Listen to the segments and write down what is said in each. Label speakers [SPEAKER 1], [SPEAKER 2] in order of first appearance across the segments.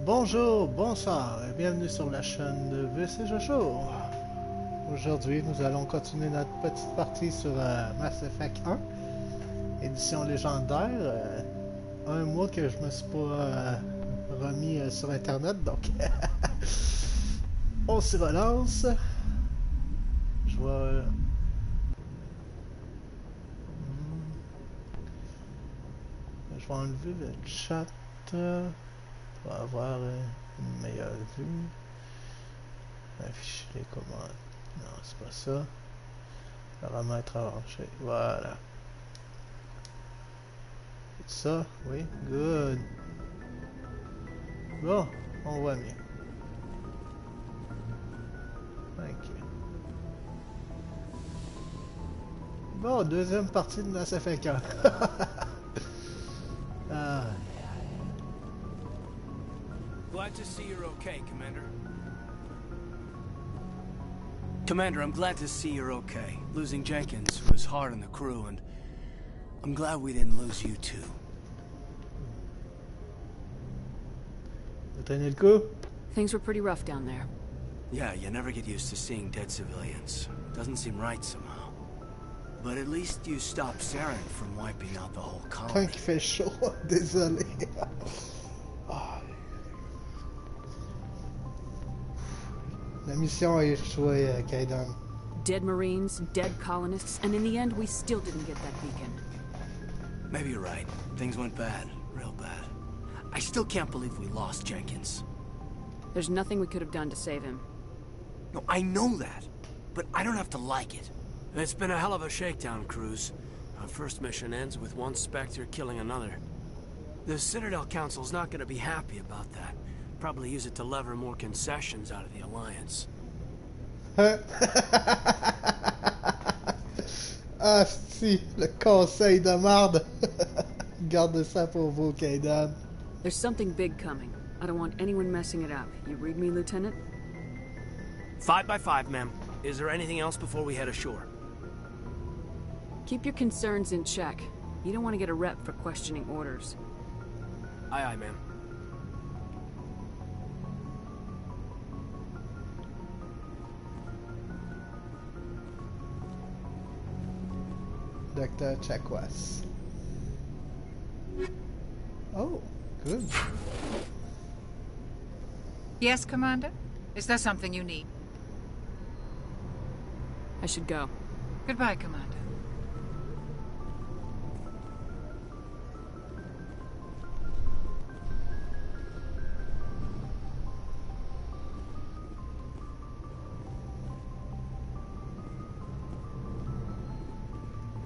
[SPEAKER 1] Bonjour, bonsoir et bienvenue sur la chaîne de VC Jojo. Aujourd'hui, nous allons continuer notre petite partie sur Mass Effect 1, édition légendaire. Un mois que je me suis pas remis sur internet, donc on s'y relance. Je vais... Je vais enlever le chat pour avoir une meilleure vue. Afficher les commandes. Non, c'est pas ça. Paramètres arrangés. Voilà. C'est ça? Oui? Good. Bon, on voit mieux. Ok. Bon, deuxième partie de Mass Effect 1. Ah.
[SPEAKER 2] Glad to see you're okay, Commander. Commander, I'm glad to see you're okay. Losing Jenkins was hard on the crew, and I'm glad we didn't lose you too.
[SPEAKER 1] Vous tenez le coup?
[SPEAKER 3] Things were pretty rough down there.
[SPEAKER 2] Yeah, you never get used to seeing dead civilians. Doesn't seem right somehow. But at least you stopped Saren from wiping out the whole colony.
[SPEAKER 1] Tant qu'il fait chaud, désolé. Ah. La mission a échoué, Kaidan.
[SPEAKER 3] Dead Marines, dead colonists, and in the end, we still didn't get that beacon.
[SPEAKER 2] Maybe you're right. Things went bad. Real bad. I still can't believe we lost Jenkins.
[SPEAKER 3] There's nothing we could have done to save him.
[SPEAKER 2] No, I know that. But I don't have to like it. It's been a hell of a shakedown, Cruz. Our first mission ends with one Spectre killing another. The Citadel Council's not gonna be happy about that. Probably use it to lever more concessions out of the Alliance.
[SPEAKER 1] Ah si, le conseil de marde. Garde ça pour vous, Kaidan.
[SPEAKER 3] There's something big coming. I don't want anyone messing it up. You read me, Lieutenant?
[SPEAKER 2] 5 by 5, ma'am. Is there anything else before we head ashore?
[SPEAKER 3] Keep your concerns in check. You don't want to get a rep for questioning orders.
[SPEAKER 2] Aye, aye, ma'am.
[SPEAKER 1] Dr. Chakwas. Oh, good.
[SPEAKER 4] Yes, Commander? Is there something you need?
[SPEAKER 3] I should go.
[SPEAKER 4] Goodbye, Commander.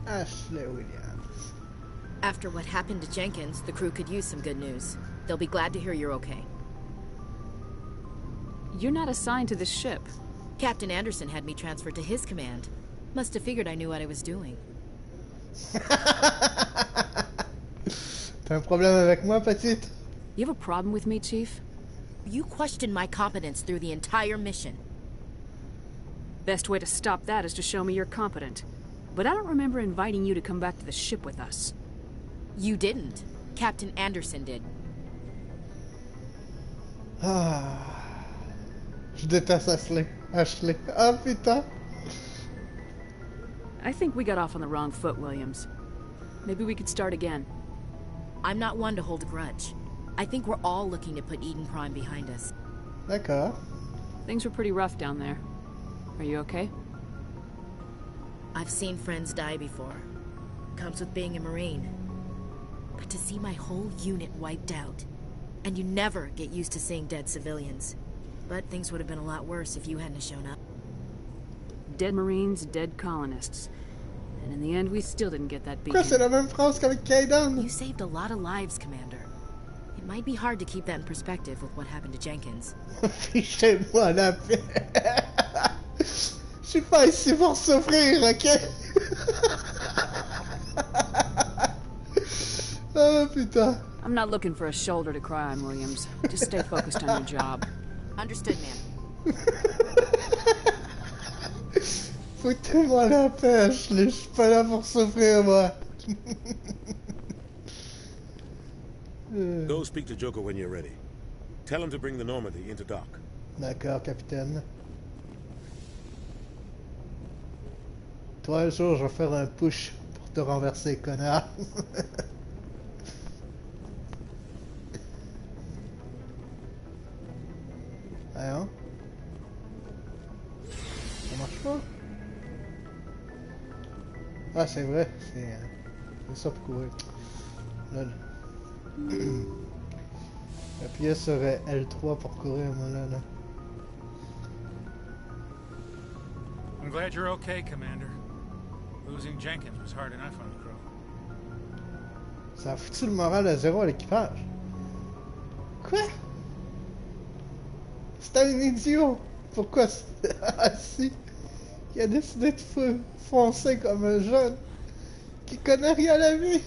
[SPEAKER 1] Ashley Williams.
[SPEAKER 5] After what happened to Jenkins, the crew could use some good news. They'll be glad to hear you're okay.
[SPEAKER 3] You're not assigned to this ship.
[SPEAKER 5] Captain Anderson had me transferred to his command. Must have figured I knew what I was doing.
[SPEAKER 1] T'as un problème avec moi, petite?
[SPEAKER 3] You have a problem with me, Chief?
[SPEAKER 5] You questioned my competence through the entire mission.
[SPEAKER 3] Best way to stop that is to show me you're competent. But I don't remember inviting you to come back to the ship with us.
[SPEAKER 5] You didn't. Captain Anderson did.
[SPEAKER 1] Ah. Je déteste Ashley. Ashley. Ah putain.
[SPEAKER 3] I think we got off on the wrong foot, Williams. Maybe we could start again.
[SPEAKER 5] I'm not one to hold a grudge. I think we're all looking to put Eden Prime behind us.
[SPEAKER 1] D'accord.
[SPEAKER 3] Things were pretty rough down there. Are you okay?
[SPEAKER 5] I've seen friends die before. Comes with being a Marine. But to see my whole unit wiped out, and you never get used to seeing dead civilians. But things would have been a lot worse if you hadn't shown up.
[SPEAKER 3] Dead Marines, dead colonists. And in the end, we still didn't get that beacon.
[SPEAKER 1] Pourquoi c'est la même phrase qu'avec Kaidan?
[SPEAKER 5] You saved a lot of lives, Commander. It might be hard to keep that in perspective with what happened to Jenkins.
[SPEAKER 1] Fichez-moi la paix. Je suis pas ici pour souffrir, ok? Oh putain.
[SPEAKER 3] I'm not looking for a shoulder to cry on, Williams. Just stay focused on your job.
[SPEAKER 5] Understood, ma'am.
[SPEAKER 1] Foutez-moi la paix, Ashley. Je suis pas là pour souffrir, moi.
[SPEAKER 6] Go speak to Joker when you're ready. Tell him to bring the Normandy into dock.
[SPEAKER 1] D'accord, capitaine. Toi, un jour, je vais faire un push pour te renverser, connard. Voyons. Ça marche pas? Ah, c'est vrai, c'est ça pour courir. Lol. Appuyez sur L3 pour courir, moi, là.
[SPEAKER 7] I'm glad you're okay, Commander. Losing Jenkins was hard enough on the crew.
[SPEAKER 1] Ça a foutu le moral à zéro à l'équipage. Quoi? C'est un idiot! Pourquoi? Ah si! Il a décidé de foncer comme un jeune qui connaît rien à la vie!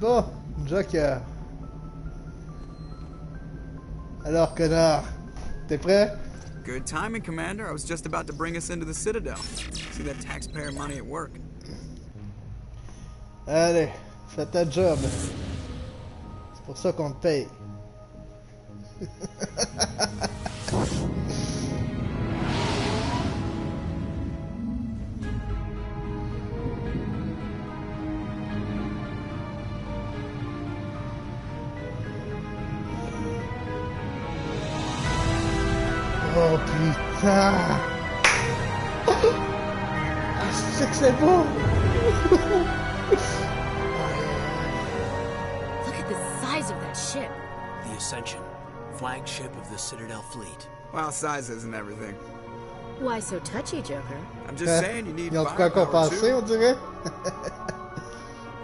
[SPEAKER 1] Bon, Joker. Alors, connard, t'es prêt?
[SPEAKER 8] Good timing, Commander. I was just about to bring us into the Citadel. See that taxpayer money at work.
[SPEAKER 1] Allez, fais ta job. C'est pour ça qu'on te paye. Oh putain! Ah, c'est que c'est beau!
[SPEAKER 5] Look at the size of that ship.
[SPEAKER 2] The Ascension, flagship of the Citadel fleet.
[SPEAKER 8] Well, size isn't everything.
[SPEAKER 5] Why so touchy, Joker?
[SPEAKER 8] I'm just saying you need
[SPEAKER 1] Ils ont de quoi
[SPEAKER 8] firepower
[SPEAKER 1] compenser, on
[SPEAKER 8] too.
[SPEAKER 1] dirait?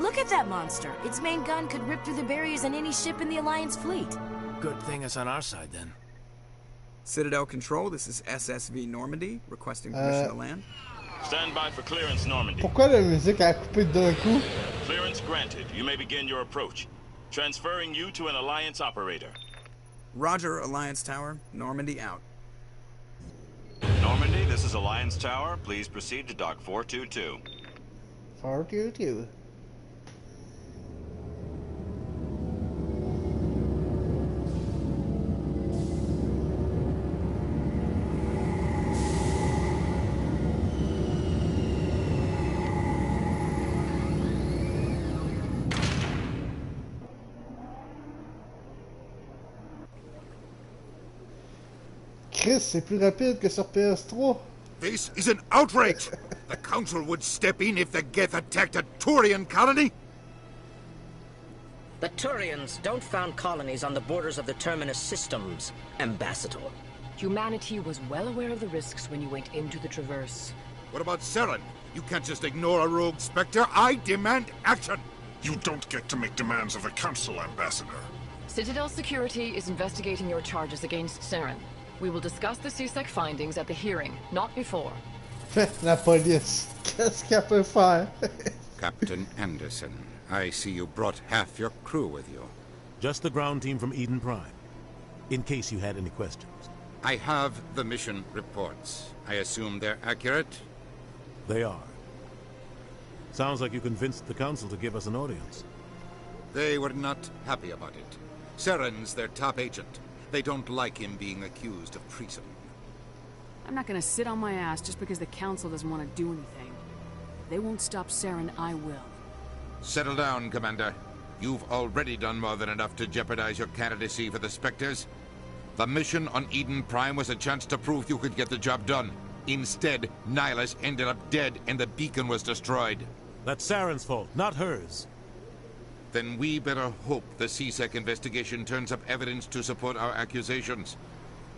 [SPEAKER 5] Look at that monster. Its main gun could rip through the barriers in any ship in the Alliance fleet.
[SPEAKER 2] Good thing it's on our side, then.
[SPEAKER 8] Citadel Control, this is SSV Normandy, requesting permission to land.
[SPEAKER 9] Stand by for clearance, Normandy.
[SPEAKER 1] Pourquoi la musique a coupé d'un coup?
[SPEAKER 9] Clearance granted. You may begin your approach. Transferring you to an Alliance operator.
[SPEAKER 8] Roger, Alliance Tower. Normandy out.
[SPEAKER 10] Normandy, this is Alliance Tower. Please proceed to Dock 422.
[SPEAKER 1] 422. Chris, c'est plus rapide que sur PS3.
[SPEAKER 11] This is an outrage! The Council would step in if the Geth attacked a Turian colony?
[SPEAKER 12] The Turians don't found colonies on the borders of the Terminus systems, Ambassador.
[SPEAKER 13] Humanity was well aware of the risks when you went into the Traverse.
[SPEAKER 11] What about Saren? You can't just ignore a rogue Spectre. I demand action!
[SPEAKER 14] You don't get to make demands of the Council, Ambassador.
[SPEAKER 13] Citadel Security is investigating your charges against Saren. We will discuss the CSEC findings at the hearing, not before.
[SPEAKER 1] La police, qu'est-ce qu'elle peut faire?
[SPEAKER 11] Captain Anderson, I see you brought half your crew with you.
[SPEAKER 6] Just the ground team from Eden Prime, in case you had any questions.
[SPEAKER 11] I have the mission reports. I assume they're accurate?
[SPEAKER 6] They are. Sounds like you convinced the Council to give us an audience.
[SPEAKER 11] They were not happy about it. Saren's their top agent. They don't like him being accused of treason.
[SPEAKER 3] I'm not gonna sit on my ass just because the Council doesn't want to do anything. They won't stop Saren, I will.
[SPEAKER 11] Settle down, Commander. You've already done more than enough to jeopardize your candidacy for the Spectres. The mission on Eden Prime was a chance to prove you could get the job done. Instead, Nihilus ended up dead and the beacon was destroyed.
[SPEAKER 6] That's Saren's fault, not hers.
[SPEAKER 11] Then we better hope the CSEC investigation turns up evidence to support our accusations.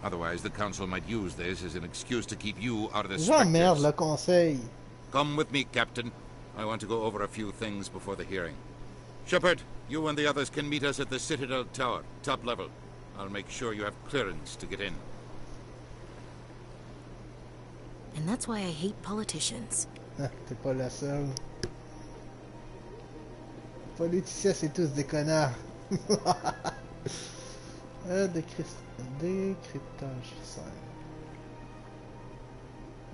[SPEAKER 11] Otherwise, the Council might use this as an excuse to keep you out of the Spectres.
[SPEAKER 1] J'emmerde le conseil.
[SPEAKER 11] Come with me, Captain. I want to go over a few things before the hearing. Shepard, you and the others can meet us at the Citadel Tower, top level. I'll make sure you have clearance to get in.
[SPEAKER 5] And that's why I hate politicians.
[SPEAKER 1] Ah, t'es pas la seule. Politiciens, c'est tous des connards. Décryptage 5.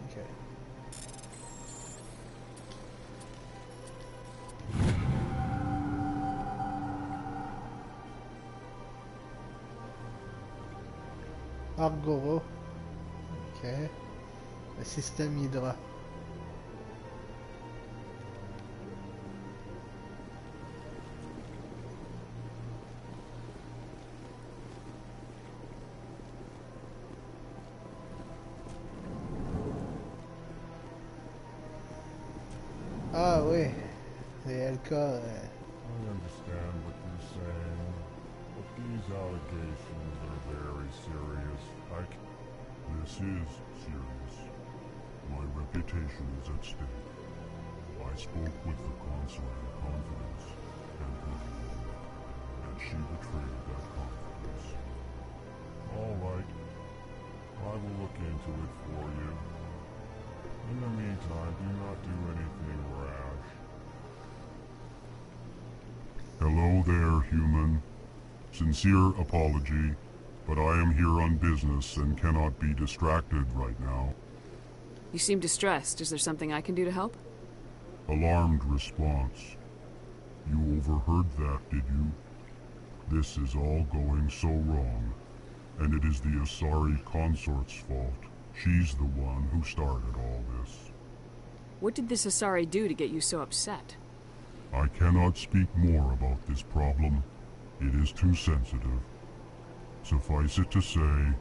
[SPEAKER 1] Ok. Argoro. Ok. Le système Hydra. Ah oui, les LK.
[SPEAKER 15] I understand what you're saying, but these allegations are very serious. This is serious. My reputation is at stake. I spoke with the consul in confidence, and she betrayed that confidence. All right, I will look into it for you. In the meantime, do not do anything rash. Hello there, human. Sincere apology, but I am here on business and cannot be distracted right now.
[SPEAKER 3] You seem distressed. Is there something I can do to help?
[SPEAKER 15] Alarmed response. You overheard that, did you? This is all going so wrong, and it is the Asari consort's fault. She's the one who started all this.
[SPEAKER 3] What did this Asari do to get you so upset?
[SPEAKER 15] I cannot speak more about this problem. It is too sensitive. Suffice it to say,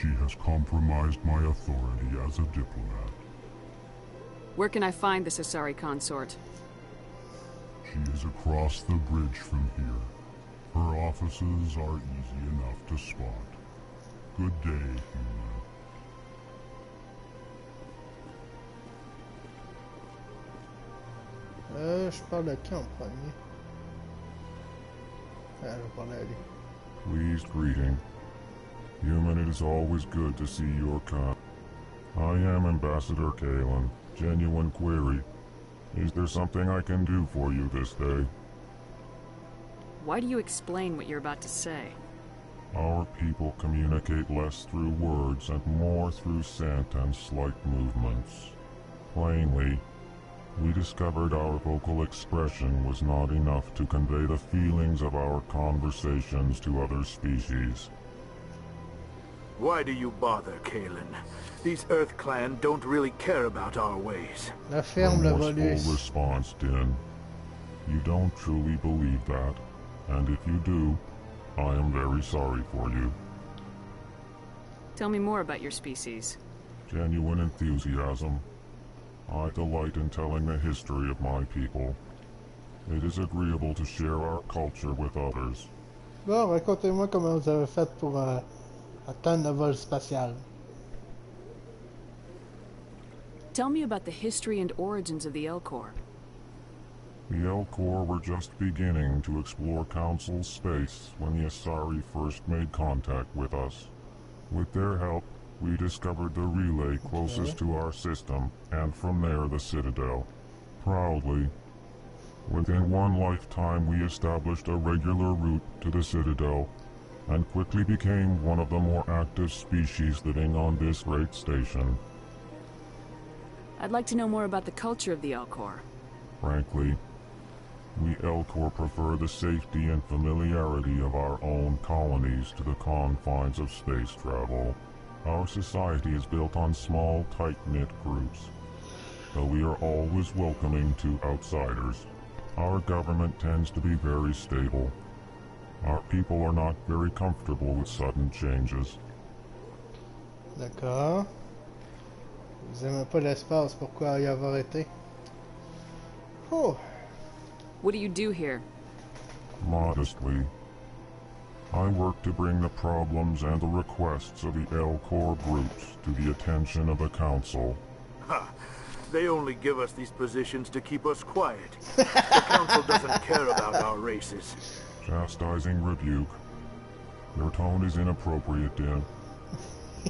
[SPEAKER 15] she has compromised my authority as a diplomat.
[SPEAKER 3] Where can I find this Asari consort?
[SPEAKER 15] She is across the bridge from here. Her offices are easy enough to spot. Good day, human.
[SPEAKER 1] Je parle de qui en premier? Je vais parler à lui.
[SPEAKER 15] Pleased greeting. Human, it is always good to see your kind. I am Ambassador Kalen. Genuine query. Is there something I can do for you this day?
[SPEAKER 3] Why do you explain what you're about to say?
[SPEAKER 15] Our people communicate less through words and more through scent and slight movements. Plainly, we discovered our vocal expression was not enough to convey the feelings of our conversations to other species.
[SPEAKER 16] Why do you bother, Kalen? These Earth Clan don't really care about our ways.
[SPEAKER 1] La ferme, le volus.
[SPEAKER 15] Full response, Din. You don't truly believe that, and if you do, I am very sorry for you.
[SPEAKER 3] Tell me more about your species.
[SPEAKER 15] Genuine enthusiasm. I delight in telling the history of my people. It is agreeable to share our culture with others.
[SPEAKER 1] Bon, racontez-moi comment vous avez fait pour atteindre le vol spatial.
[SPEAKER 3] Tell me about the history and origins of the Elcor.
[SPEAKER 15] The Elcor were just beginning to explore Council space when the Asari first made contact with us. With their help, we discovered the relay closest to our system, and from there the Citadel. Proudly, within one lifetime we established a regular route to the Citadel, and quickly became one of the more active species living on this great station.
[SPEAKER 3] I'd like to know more about the culture of the Elcor.
[SPEAKER 15] Frankly, we Elcor prefer the safety and familiarity of our own colonies to the confines of space travel. Our society is built on small, tight-knit groups, though we are always welcoming to outsiders. Our government tends to be very stable. Our people are not very comfortable with sudden changes.
[SPEAKER 1] D'accord. Vous aimez pas l'espace, pourquoi y avoir été? Oh.
[SPEAKER 3] What do you do here?
[SPEAKER 15] Modestly, I work to bring the problems and the requests of the Elcor groups to the attention of the Council.
[SPEAKER 16] Ha! They only give us these positions to keep us quiet. The Council doesn't care about our races.
[SPEAKER 15] Chastising rebuke. Your tone is inappropriate, Din.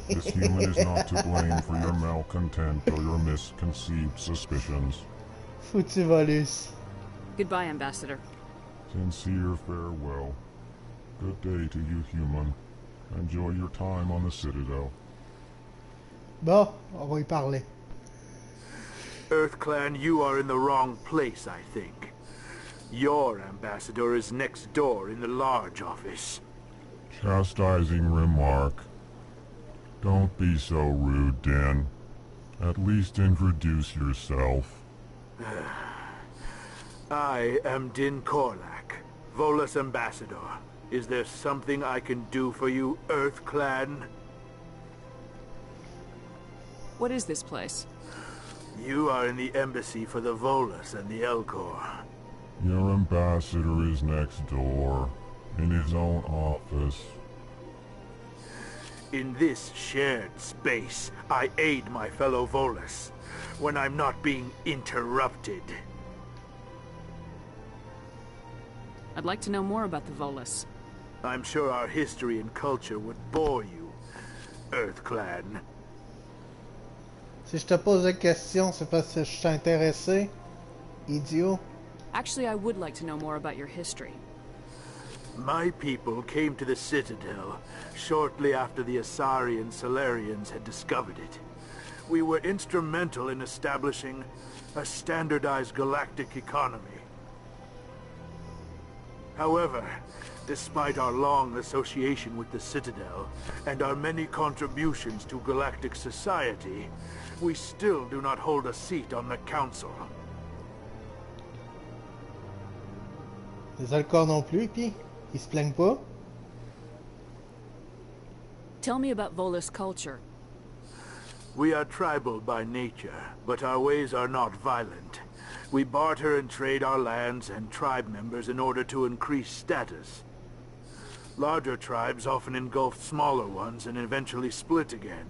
[SPEAKER 15] This human is not to blame for your malcontent or your misconceived suspicions.
[SPEAKER 1] Foutu volus.
[SPEAKER 3] Goodbye, Ambassador.
[SPEAKER 15] Sincere farewell. Good day to you, human. Enjoy your time on the Citadel.
[SPEAKER 1] Bon, on va y parler.
[SPEAKER 16] Earth Clan, you are in the wrong place, I think. Your ambassador is next door in the large office.
[SPEAKER 15] Chastising remark. Don't be so rude, Din. At least introduce yourself.
[SPEAKER 16] I am Din Korlak, Volus Ambassador. Is there something I can do for you, Earth Clan?
[SPEAKER 3] What is this place?
[SPEAKER 16] You are in the embassy for the Volus and the Elcor.
[SPEAKER 15] Your ambassador is next door, in his own office.
[SPEAKER 16] In this shared space, I aid my fellow Volus when I'm not being interrupted.
[SPEAKER 3] I'd like to know more about the Volus.
[SPEAKER 16] I'm sure our history and culture would bore you, Earth Clan.
[SPEAKER 1] Si je te pose des questions, c'est parce que je suis intéressé, idiot.
[SPEAKER 3] Actually, I would like to know more about your history.
[SPEAKER 16] My people came to the Citadel shortly after the Asari and Solarians had discovered it. We were instrumental in establishing a standardized galactic economy. However, despite our long association with the Citadel and our many contributions to galactic society, we still do not hold a seat on the Council.
[SPEAKER 1] Les Elcor non plus, puis ils se plaignent pas.
[SPEAKER 3] Tell me about Volus culture.
[SPEAKER 16] We are tribal by nature, but our ways are not violent. We barter and trade our lands and tribe members in order to increase status. Larger tribes often engulf smaller ones and eventually split again.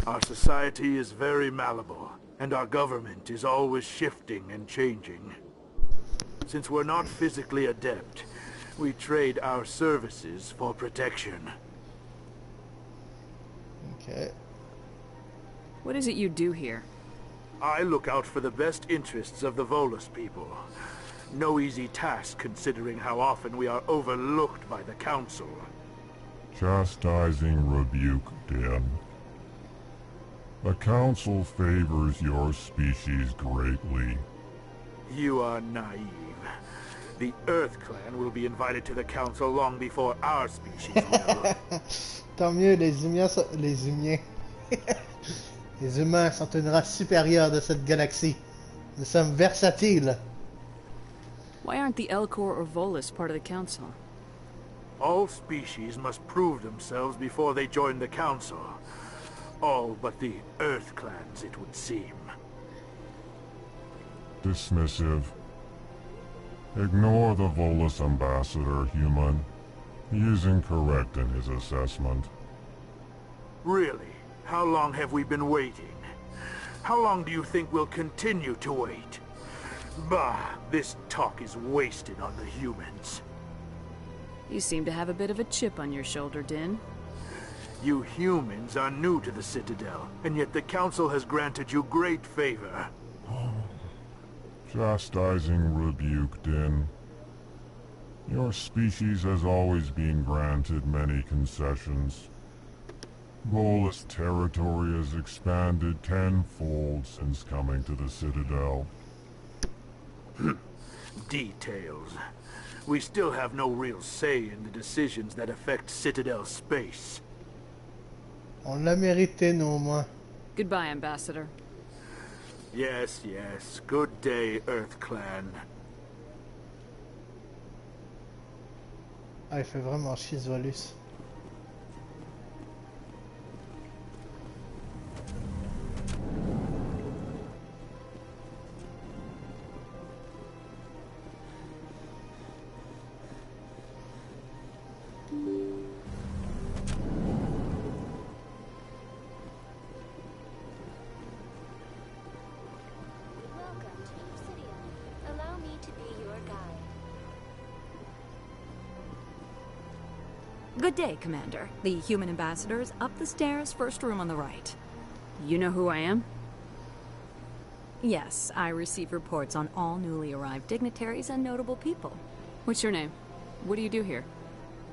[SPEAKER 16] Our society is very malleable, and our government is always shifting and changing. Since we're not physically adept, we trade our services for protection.
[SPEAKER 1] Okay.
[SPEAKER 3] What is it you do here?
[SPEAKER 16] I look out for the best interests of the Volus people. No easy task considering how often we are overlooked by the Council.
[SPEAKER 15] Chastising rebuke, Din. The Council favors your species greatly.
[SPEAKER 16] You are naive. The Earth Clan will be invited to the Council long before our species will.
[SPEAKER 1] Tant mieux, les humains sont... Les humains... Les humains sont une race supérieure de cette galaxie. Nous sommes versatiles.
[SPEAKER 3] Why aren't the Elcor or Volus part of the Council?
[SPEAKER 16] All species must prove themselves before they join the Council. All but the Earth Clans, it would seem.
[SPEAKER 15] Dismissive. Ignore the Volus ambassador, human. He is incorrect in his assessment.
[SPEAKER 16] Really? How long have we been waiting? How long do you think we'll continue to wait? Bah, this talk is wasted on the humans.
[SPEAKER 3] You seem to have a bit of a chip on your shoulder, Din.
[SPEAKER 16] You humans are new to the Citadel, and yet the Council has granted you great favor.
[SPEAKER 15] Chastising rebuke, Din. Your species has always been granted many concessions. Volus territory has expanded tenfold since coming to the Citadel.
[SPEAKER 16] Details. We still have no real say in the decisions that affect Citadel space.
[SPEAKER 1] On l'a mérité, nous, au moins.
[SPEAKER 3] Goodbye, Ambassador.
[SPEAKER 16] Yes, yes. Good day, Earth Clan.
[SPEAKER 1] Ah, il fait vraiment chier ce Volus.
[SPEAKER 17] Good day, Commander. The human ambassador is up the stairs, first room on the right.
[SPEAKER 3] You know who I am?
[SPEAKER 17] Yes, I receive reports on all newly arrived dignitaries and notable people.
[SPEAKER 3] What's your name? What do you do here?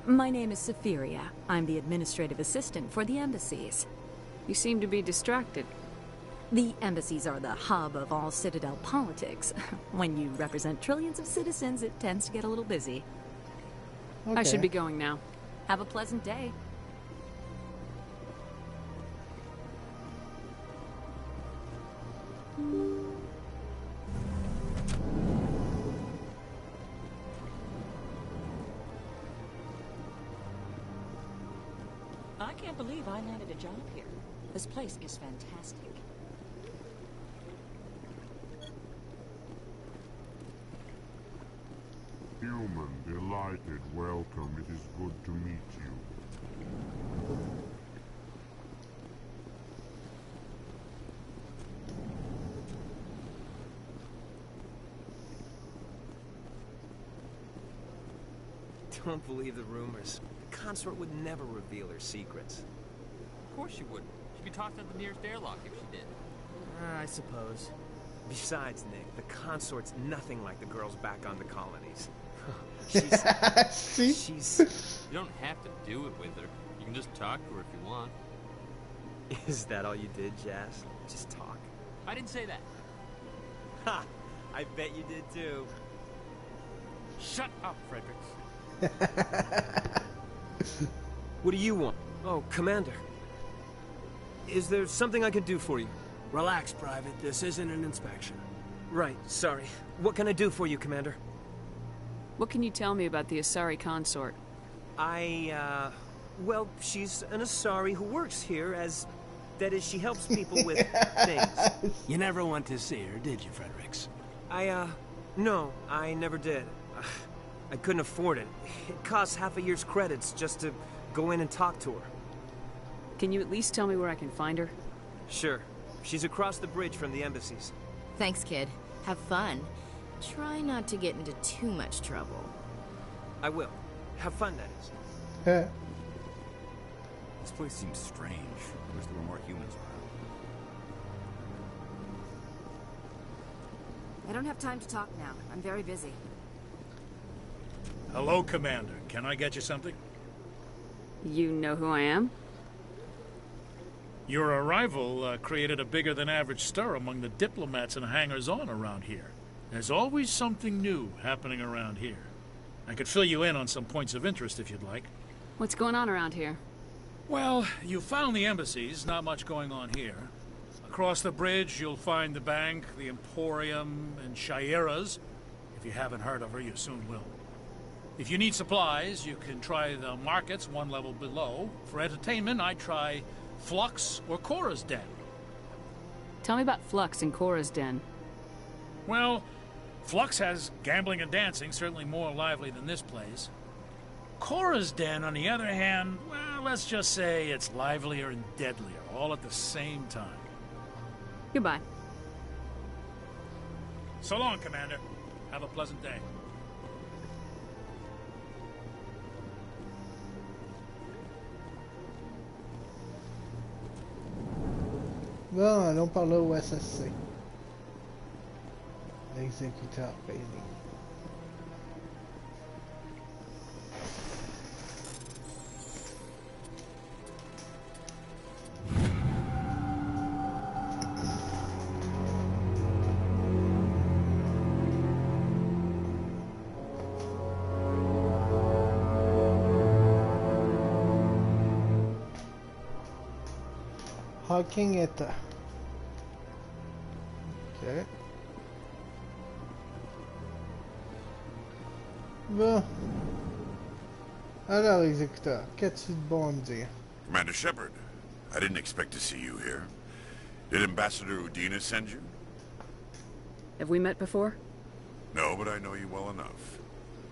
[SPEAKER 17] My name is Safiria. I'm the administrative assistant for the embassies.
[SPEAKER 3] You seem to be distracted.
[SPEAKER 17] The embassies are the hub of all Citadel politics. When you represent trillions of citizens, it tends to get a little busy.
[SPEAKER 3] Okay. I should be going now.
[SPEAKER 17] Have a pleasant day.
[SPEAKER 18] I can't believe I landed a job here. This place is fantastic.
[SPEAKER 15] Human, delighted, welcome. It is good to meet you.
[SPEAKER 19] Don't believe the rumors. The consort would never reveal her secrets.
[SPEAKER 20] Of course she wouldn't. She'd be tossed out the nearest airlock if she did.
[SPEAKER 19] I suppose. Besides, Nick, the consort's nothing like the girls back on the colonies. She's...
[SPEAKER 20] You don't have to do it with her. You can just talk to her if you want.
[SPEAKER 19] Is that all you did, Jazz? Just talk?
[SPEAKER 20] I didn't say that.
[SPEAKER 19] Ha! I bet you did too.
[SPEAKER 7] Shut up, Fredericks.
[SPEAKER 19] What do you want? Oh, Commander. Is there something I can do for you?
[SPEAKER 2] Relax, Private. This isn't an inspection.
[SPEAKER 19] Right, sorry. What can I do for you, Commander?
[SPEAKER 3] What can you tell me about the Asari consort?
[SPEAKER 19] Well, she's an Asari who works here as... That is, she helps people with things.
[SPEAKER 2] You never went to see her, did you, Fredericks?
[SPEAKER 19] No, I never did. I couldn't afford it. It costs half a year's credits just to go in and talk to her.
[SPEAKER 3] Can you at least tell me where I can find her?
[SPEAKER 19] Sure. She's across the bridge from the embassies.
[SPEAKER 5] Thanks, kid. Have fun. Try not to get into too much trouble.
[SPEAKER 19] I will. Have fun, that is.
[SPEAKER 21] This place seems strange. I wish there were more humans around.
[SPEAKER 22] I don't have time to talk now. I'm very busy.
[SPEAKER 7] Hello, Commander. Can I get you something?
[SPEAKER 3] You know who I am?
[SPEAKER 7] Your arrival created a bigger-than-average stir among the diplomats and hangers-on around here. There's always something new happening around here. I could fill you in on some points of interest if you'd like.
[SPEAKER 3] What's going on around here?
[SPEAKER 7] Well, you found the embassies. Not much going on here. Across the bridge, you'll find the bank, the Emporium, and Shaira's. If you haven't heard of her, you soon will. If you need supplies, you can try the markets one level below. For entertainment, I'd try Flux or Cora's Den.
[SPEAKER 3] Tell me about Flux and Cora's Den.
[SPEAKER 7] Well, Flux has gambling and dancing, certainly more lively than this place. Cora's Den, on the other hand, well, let's just say it's livelier and deadlier, all at the same time.
[SPEAKER 3] Goodbye.
[SPEAKER 7] So long, Commander. Have a pleasant day.
[SPEAKER 1] Bon, allons par là au SSC. L'exécuteur payé. Hawking est... Ok. Bon. Alors, exécuteur, qu'as-tu de bon à me dire?
[SPEAKER 14] Commander Shepard, I didn't expect to see you here. Did Ambassador Udina send you?
[SPEAKER 3] Have we met before?
[SPEAKER 14] No, but I know you well enough.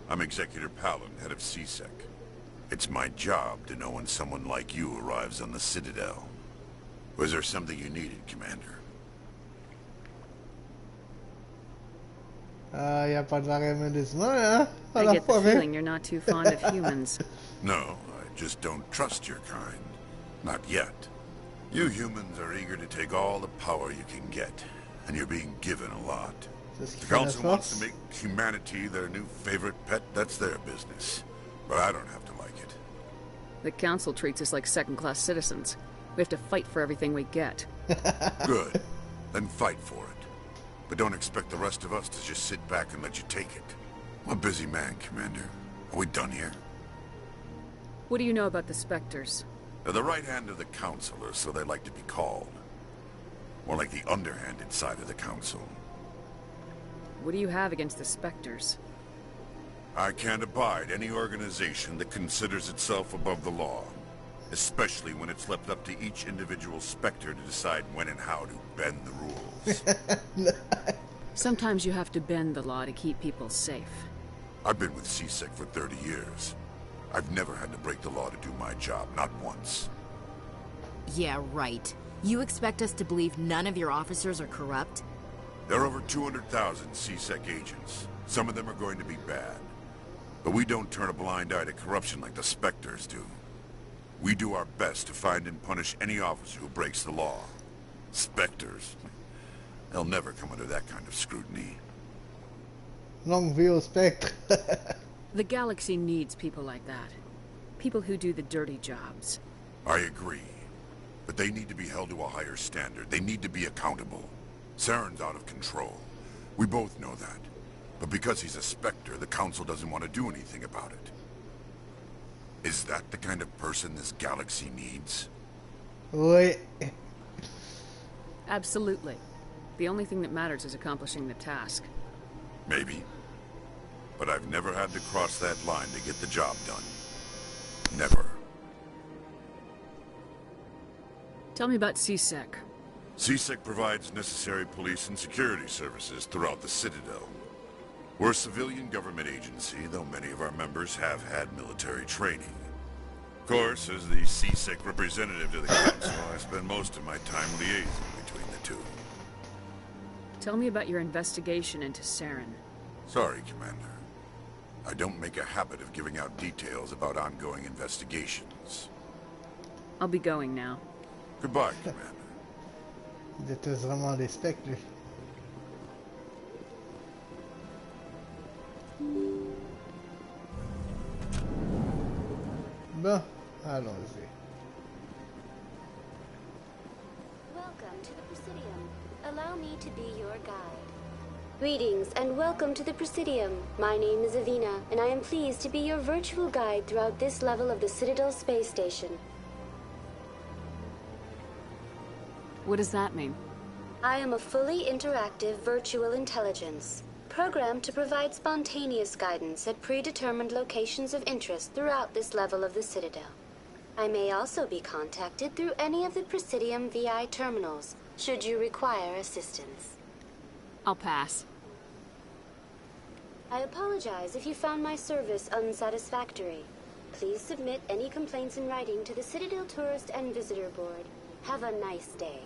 [SPEAKER 14] I'm Executor Palin, head of CSEC. It's my job to know when someone like you arrives on the Citadel. Was there something you needed, Commander?
[SPEAKER 1] Y a pas de variabilisme, hein?
[SPEAKER 3] I get the feeling you're not too fond of humans.
[SPEAKER 14] No, I just don't trust your kind. Not yet. You humans are eager to take all the power you can get, and you're being given a lot. The Council wants to make humanity their new favorite pet, that's their business. But I don't have to like it.
[SPEAKER 3] The Council treats us like second-class citizens. We have to fight for everything we get.
[SPEAKER 14] Good. Then fight for it. But don't expect the rest of us to just sit back and let you take it. I'm a busy man, Commander. Are we done here?
[SPEAKER 3] What do you know about the Spectres?
[SPEAKER 14] They're the right hand of the Council, or so they like to be called. More like the underhanded side of the Council.
[SPEAKER 3] What do you have against the Spectres?
[SPEAKER 14] I can't abide any organization that considers itself above the law. Especially when it's left up to each individual Spectre to decide when and how to bend the rules.
[SPEAKER 3] Sometimes you have to bend the law to keep people safe.
[SPEAKER 14] I've been with CSEC for 30 years. I've never had to break the law to do my job, not once.
[SPEAKER 5] Yeah, right. You expect us to believe none of your officers are corrupt?
[SPEAKER 14] There are over 200,000 CSEC agents. Some of them are going to be bad. But we don't turn a blind eye to corruption like the Spectres do. We do our best to find and punish any officer who breaks the law. Spectres, they'll never come under that kind of scrutiny.
[SPEAKER 1] Longue vie au Spectre.
[SPEAKER 3] The galaxy needs people like that. People who do the dirty jobs.
[SPEAKER 14] I agree. But they need to be held to a higher standard. They need to be accountable. Saren's out of control. We both know that. But because he's a Spectre, the Council doesn't want to do anything about it. Is that the kind of person this galaxy needs?
[SPEAKER 1] Oui.
[SPEAKER 3] Absolutely. The only thing that matters is accomplishing the task.
[SPEAKER 14] Maybe. But I've never had to cross that line to get the job done. Never.
[SPEAKER 3] Tell me about CSEC.
[SPEAKER 14] CSEC provides necessary police and security services throughout the Citadel. We're a civilian government agency, though many of our members have had military training. Of course, as the CSEC representative to the Council, I spend most of my time liaising between the two.
[SPEAKER 3] Tell me about your investigation into Saren.
[SPEAKER 14] Sorry, Commander. I don't make a habit of giving out details about ongoing investigations.
[SPEAKER 3] I'll be going now.
[SPEAKER 14] Goodbye, Commander.
[SPEAKER 1] Il déteste vraiment les specs, lui. Bon, allons-y.
[SPEAKER 4] Welcome to the Presidium. Allow me to be your guide. Greetings and welcome to the Presidium. My name is Avina, and I am pleased to be your virtual guide throughout this level of the Citadel space station.
[SPEAKER 3] What does that mean?
[SPEAKER 4] I am a fully interactive virtual intelligence, programmed to provide spontaneous guidance at predetermined locations of interest throughout this level of the Citadel. I may also be contacted through any of the Presidium VI terminals, should you require assistance.
[SPEAKER 3] I'll pass.
[SPEAKER 4] I apologize if you found my service unsatisfactory. Please submit any complaints in writing to the Citadel Tourist and Visitor Board. Have a nice day.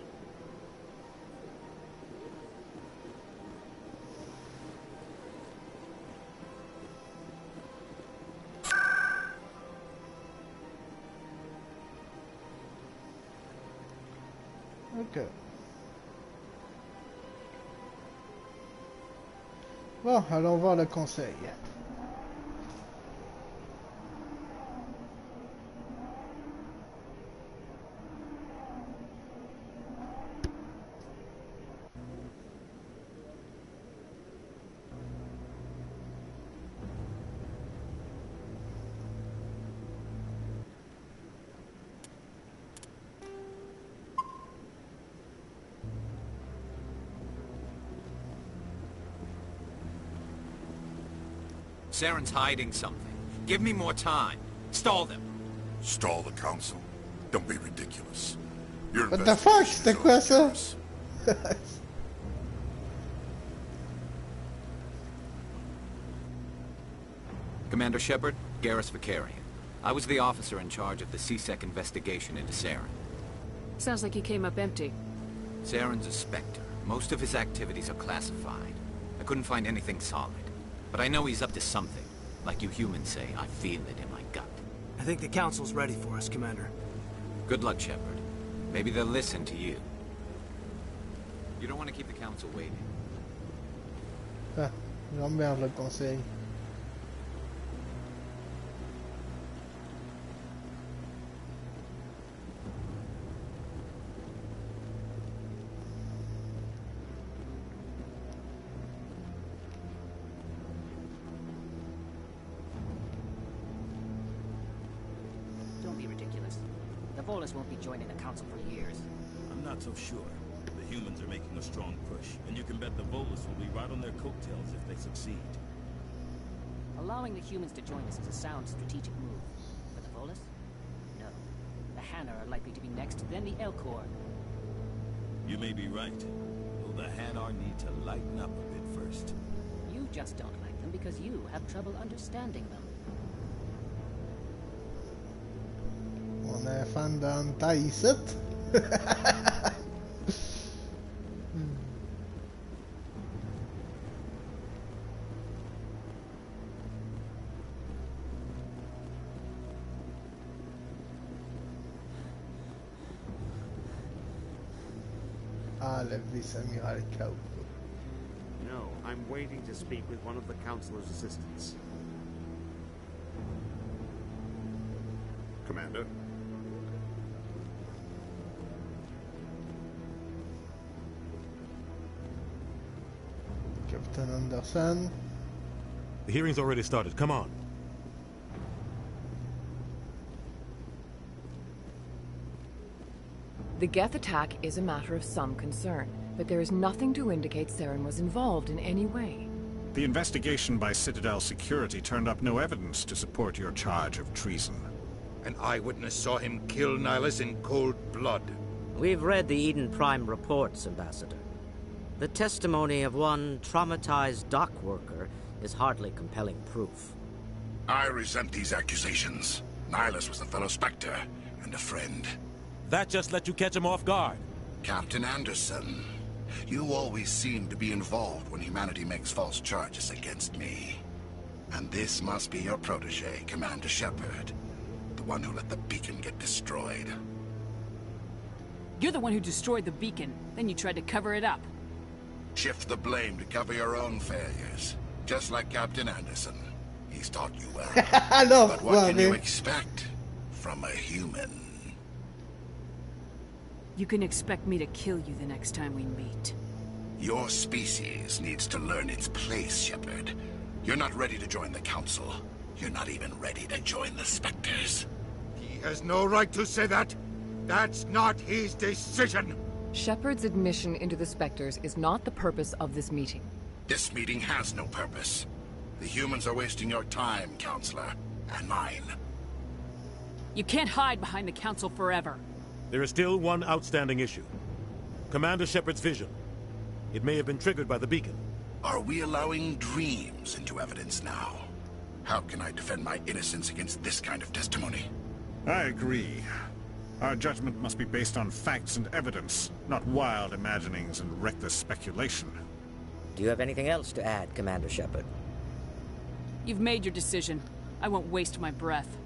[SPEAKER 1] Ok. Bon, allons voir le conseil.
[SPEAKER 21] Saren's hiding something. Give me more time. Stall them.
[SPEAKER 14] Stall the Council? Don't be ridiculous. Your
[SPEAKER 1] What the fuck? C'était quoi ça?
[SPEAKER 21] Commander Shepard, Garrus Vicarian. I was the officer in charge of the CSEC investigation into Saren.
[SPEAKER 3] Sounds like you came up empty.
[SPEAKER 21] Saren's a Spectre. Most of his activities are classified. I couldn't find anything solid. But I know he's up to something. Like you humans say, I feel it in my gut.
[SPEAKER 19] I think the Council's ready for us, Commander.
[SPEAKER 21] Good luck, Shepard. Maybe they'll listen to you. You don't want to keep the Council waiting.
[SPEAKER 1] Ah, j'emmerde le conseil.
[SPEAKER 9] Volus won't be joining the Council for years.
[SPEAKER 23] I'm not so sure. The humans are making a strong push, and you can bet the Volus will be right on their coattails if they succeed.
[SPEAKER 9] Allowing the humans to join us is a sound strategic move. But the Volus? No. The Hanna are likely to be next, then the Elcor.
[SPEAKER 23] You may be right. Though the Hanar need to lighten up a bit first.
[SPEAKER 9] You just don't like them because you have trouble understanding them.
[SPEAKER 1] On a fan dans taille ici. Ah, le vice-amiral Cao.
[SPEAKER 8] No, I'm waiting to speak with one of the Councilor's assistants.
[SPEAKER 10] Commander?
[SPEAKER 1] Captain Anderson.
[SPEAKER 6] The hearing's already started. Come on.
[SPEAKER 13] The Geth attack is a matter of some concern, but there is nothing to indicate Saren was involved in any way.
[SPEAKER 12] The investigation by Citadel Security turned up no evidence to support your charge of treason.
[SPEAKER 11] An eyewitness saw him kill Nihilus in cold blood.
[SPEAKER 9] We've read the Eden Prime reports, Ambassador. The testimony of one traumatized dock worker is hardly compelling proof.
[SPEAKER 14] I resent these accusations. Nihilus was a fellow Spectre and a friend.
[SPEAKER 6] That just let you catch him off guard.
[SPEAKER 14] Captain Anderson, you always seem to be involved when humanity makes false charges against me. And this must be your protege, Commander Shepard. The one who let the beacon get destroyed.
[SPEAKER 3] You're the one who destroyed the beacon, then you tried to cover it up.
[SPEAKER 14] Shift the blame to cover your own failures. Just like Captain Anderson. He's taught you well. But what can you expect from a human?
[SPEAKER 3] You can expect me to kill you the next time we meet.
[SPEAKER 14] Your species needs to learn its place, Shepard. You're not ready to join the Council. You're not even ready to join the Spectres.
[SPEAKER 11] He has no right to say that. That's not his decision.
[SPEAKER 13] Shepard's admission into the Spectres is not the purpose of this meeting.
[SPEAKER 14] This meeting has no purpose. The humans are wasting your time, Counselor, and mine.
[SPEAKER 3] You can't hide behind the Council forever.
[SPEAKER 6] There is still one outstanding issue. Commander Shepard's vision. It may have been triggered by the beacon.
[SPEAKER 14] Are we allowing dreams into evidence now? How can I defend my innocence against this kind of testimony?
[SPEAKER 12] I agree. Our judgment must be based on facts and evidence, not wild imaginings and reckless speculation.
[SPEAKER 9] Do you have anything else to add, Commander Shepard?
[SPEAKER 3] You've made your decision. I won't waste my breath.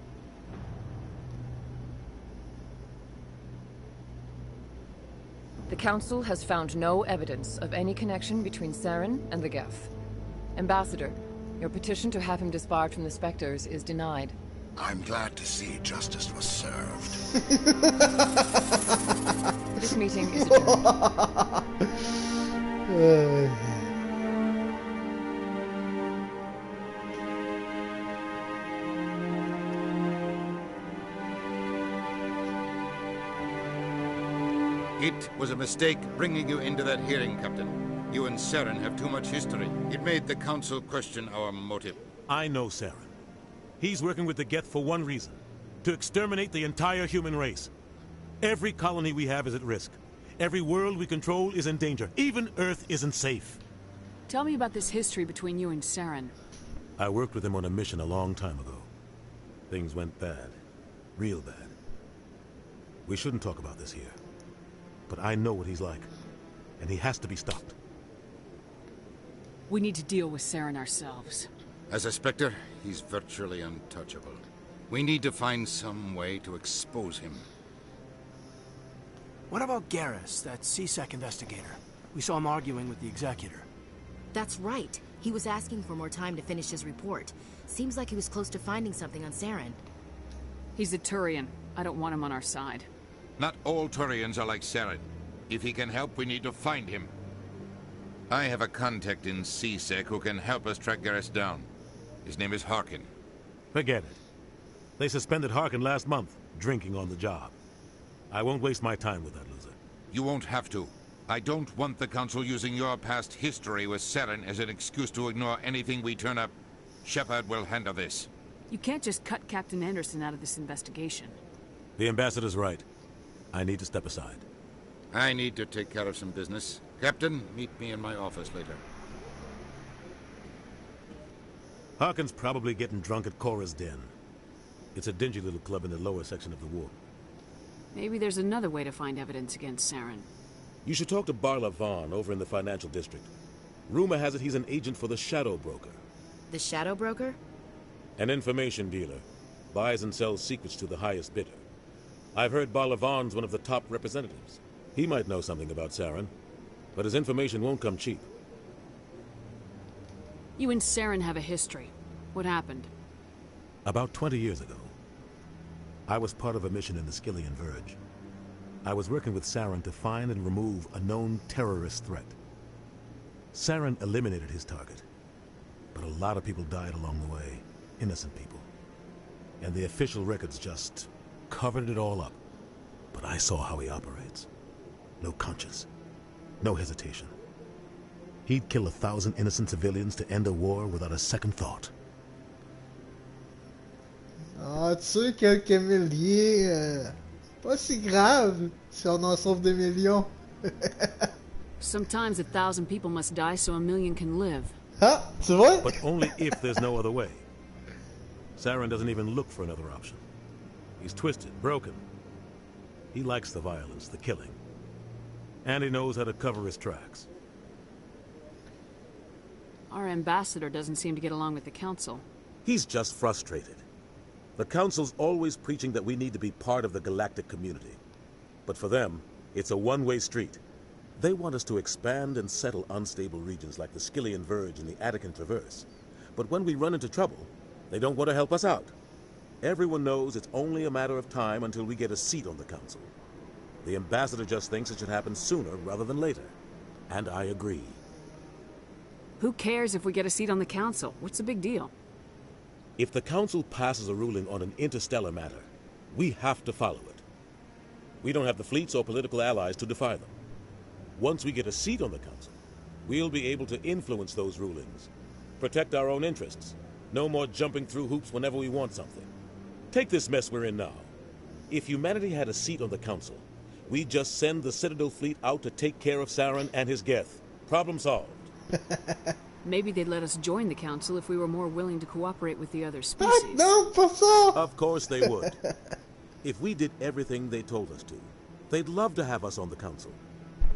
[SPEAKER 13] The Council has found no evidence of any connection between Saren and the Geth. Ambassador, your petition to have him disbarred from the Spectres is denied.
[SPEAKER 14] I'm glad to see justice was served.
[SPEAKER 13] This meeting is adjourned.
[SPEAKER 11] It was a mistake bringing you into that hearing, Captain. You and Saren have too much history. It made the Council question our motive.
[SPEAKER 6] I know Saren. He's working with the Geth for one reason. To exterminate the entire human race. Every colony we have is at risk. Every world we control is in danger. Even Earth isn't safe.
[SPEAKER 3] Tell me about this history between you and Saren.
[SPEAKER 6] I worked with him on a mission a long time ago. Things went bad. Real bad. We shouldn't talk about this here. But I know what he's like. And he has to be stopped.
[SPEAKER 3] We need to deal with Saren ourselves.
[SPEAKER 11] As a Spectre, he's virtually untouchable. We need to find some way to expose him.
[SPEAKER 2] What about Garrus, that CSEC investigator? We saw him arguing with the Executor.
[SPEAKER 5] That's right. He was asking for more time to finish his report. Seems like he was close to finding something on Saren.
[SPEAKER 3] He's a Turian. I don't want him on our side.
[SPEAKER 11] Not all Turians are like Saren. If he can help, we need to find him. I have a contact in CSEC who can help us track Garrus down. His name is Harkin.
[SPEAKER 6] Forget it. They suspended Harkin last month, drinking on the job. I won't waste my time with that loser.
[SPEAKER 11] You won't have to. I don't want the Council using your past history with Saren as an excuse to ignore anything we turn up. Shepard will handle this.
[SPEAKER 3] You can't just cut Captain Anderson out of this investigation.
[SPEAKER 6] The ambassador's right. I need to step aside.
[SPEAKER 11] I need to take care of some business. Captain, meet me in my office later.
[SPEAKER 6] Harkin's probably getting drunk at Cora's Den. It's a dingy little club in the lower section of the wharf.
[SPEAKER 3] Maybe there's another way to find evidence against Saren.
[SPEAKER 6] You should talk to Barla Vaughn over in the financial district. Rumor has it he's an agent for the Shadow Broker.
[SPEAKER 5] The Shadow Broker?
[SPEAKER 6] An information dealer. Buys and sells secrets to the highest bidder. I've heard Barla Vaughn's one of the top representatives. He might know something about Saren, but his information won't come cheap.
[SPEAKER 3] You and Saren have a history. What happened?
[SPEAKER 6] About 20 years ago, I was part of a mission in the Skillian Verge. I was working with Saren to find and remove a known terrorist threat. Saren eliminated his target, but a lot of people died along the way, innocent people. And the official records just covered it all up. But I saw how he operates. No conscience, no hesitation. He'd kill 1,000 innocent civilians to end a war without a second thought.
[SPEAKER 1] Ah, tuer quelques milliers, pas si grave si on en sauve des millions.
[SPEAKER 3] Sometimes 1,000 people must die so 1,000,000 can live.
[SPEAKER 1] Ah, tu vois?
[SPEAKER 6] But only if there's no other way. Saren doesn't even look for another option. He's twisted, broken. He likes the violence, the killing. And he knows how to cover his tracks.
[SPEAKER 3] Our ambassador doesn't seem to get along with the council.
[SPEAKER 6] He's just frustrated. The council's always preaching that we need to be part of the galactic community. But for them, it's a one-way street. They want us to expand and settle unstable regions like the Skillian Verge and the Attican Traverse. But when we run into trouble, they don't want to help us out. Everyone knows it's only a matter of time until we get a seat on the council. The ambassador just thinks it should happen sooner rather than later. And I agree.
[SPEAKER 3] Who cares if we get a seat on the council? What's the big deal?
[SPEAKER 6] If the council passes a ruling on an interstellar matter, we have to follow it. We don't have the fleets or political allies to defy them. Once we get a seat on the council, we'll be able to influence those rulings, protect our own interests. No more jumping through hoops whenever we want something. Take this mess we're in now. If humanity had a seat on the council, we'd just send the Citadel fleet out to take care of Saren and his Geth. Problem solved.
[SPEAKER 3] Maybe they'd let us join the council if we were more willing to cooperate with the other species.
[SPEAKER 1] No, pas ça!
[SPEAKER 6] Of course they would. If we did everything they told us to, they'd love to have us on the council.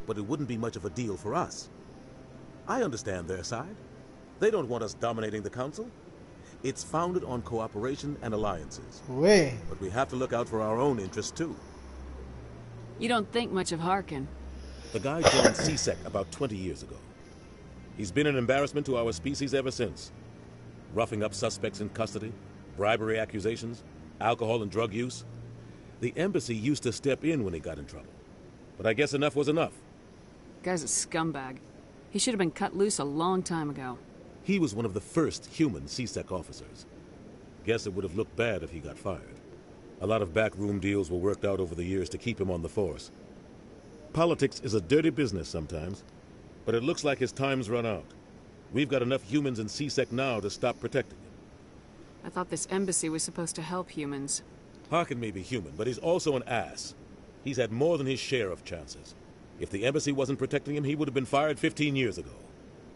[SPEAKER 6] But it wouldn't be much of a deal for us. I understand their side. They don't want us dominating the council. It's founded on cooperation and alliances.
[SPEAKER 1] Oui.
[SPEAKER 6] But we have to look out for our own interests too.
[SPEAKER 3] You don't think much of Harkin.
[SPEAKER 6] The guy joined CSEC about 20 years ago. He's been an embarrassment to our species ever since. Roughing up suspects in custody, bribery accusations, alcohol and drug use. The embassy used to step in when he got in trouble. But I guess enough was enough.
[SPEAKER 3] Guy's a scumbag. He should have been cut loose a long time ago.
[SPEAKER 6] He was one of the first human CSEC officers. Guess it would have looked bad if he got fired. A lot of backroom deals were worked out over the years to keep him on the force. Politics is a dirty business sometimes, but it looks like his time's run out. We've got enough humans in CSEC now to stop protecting him.
[SPEAKER 3] I thought this embassy was supposed to help humans.
[SPEAKER 6] Harkin may be human, but he's also an ass. He's had more than his share of chances. If the embassy wasn't protecting him, he would have been fired 15 years ago.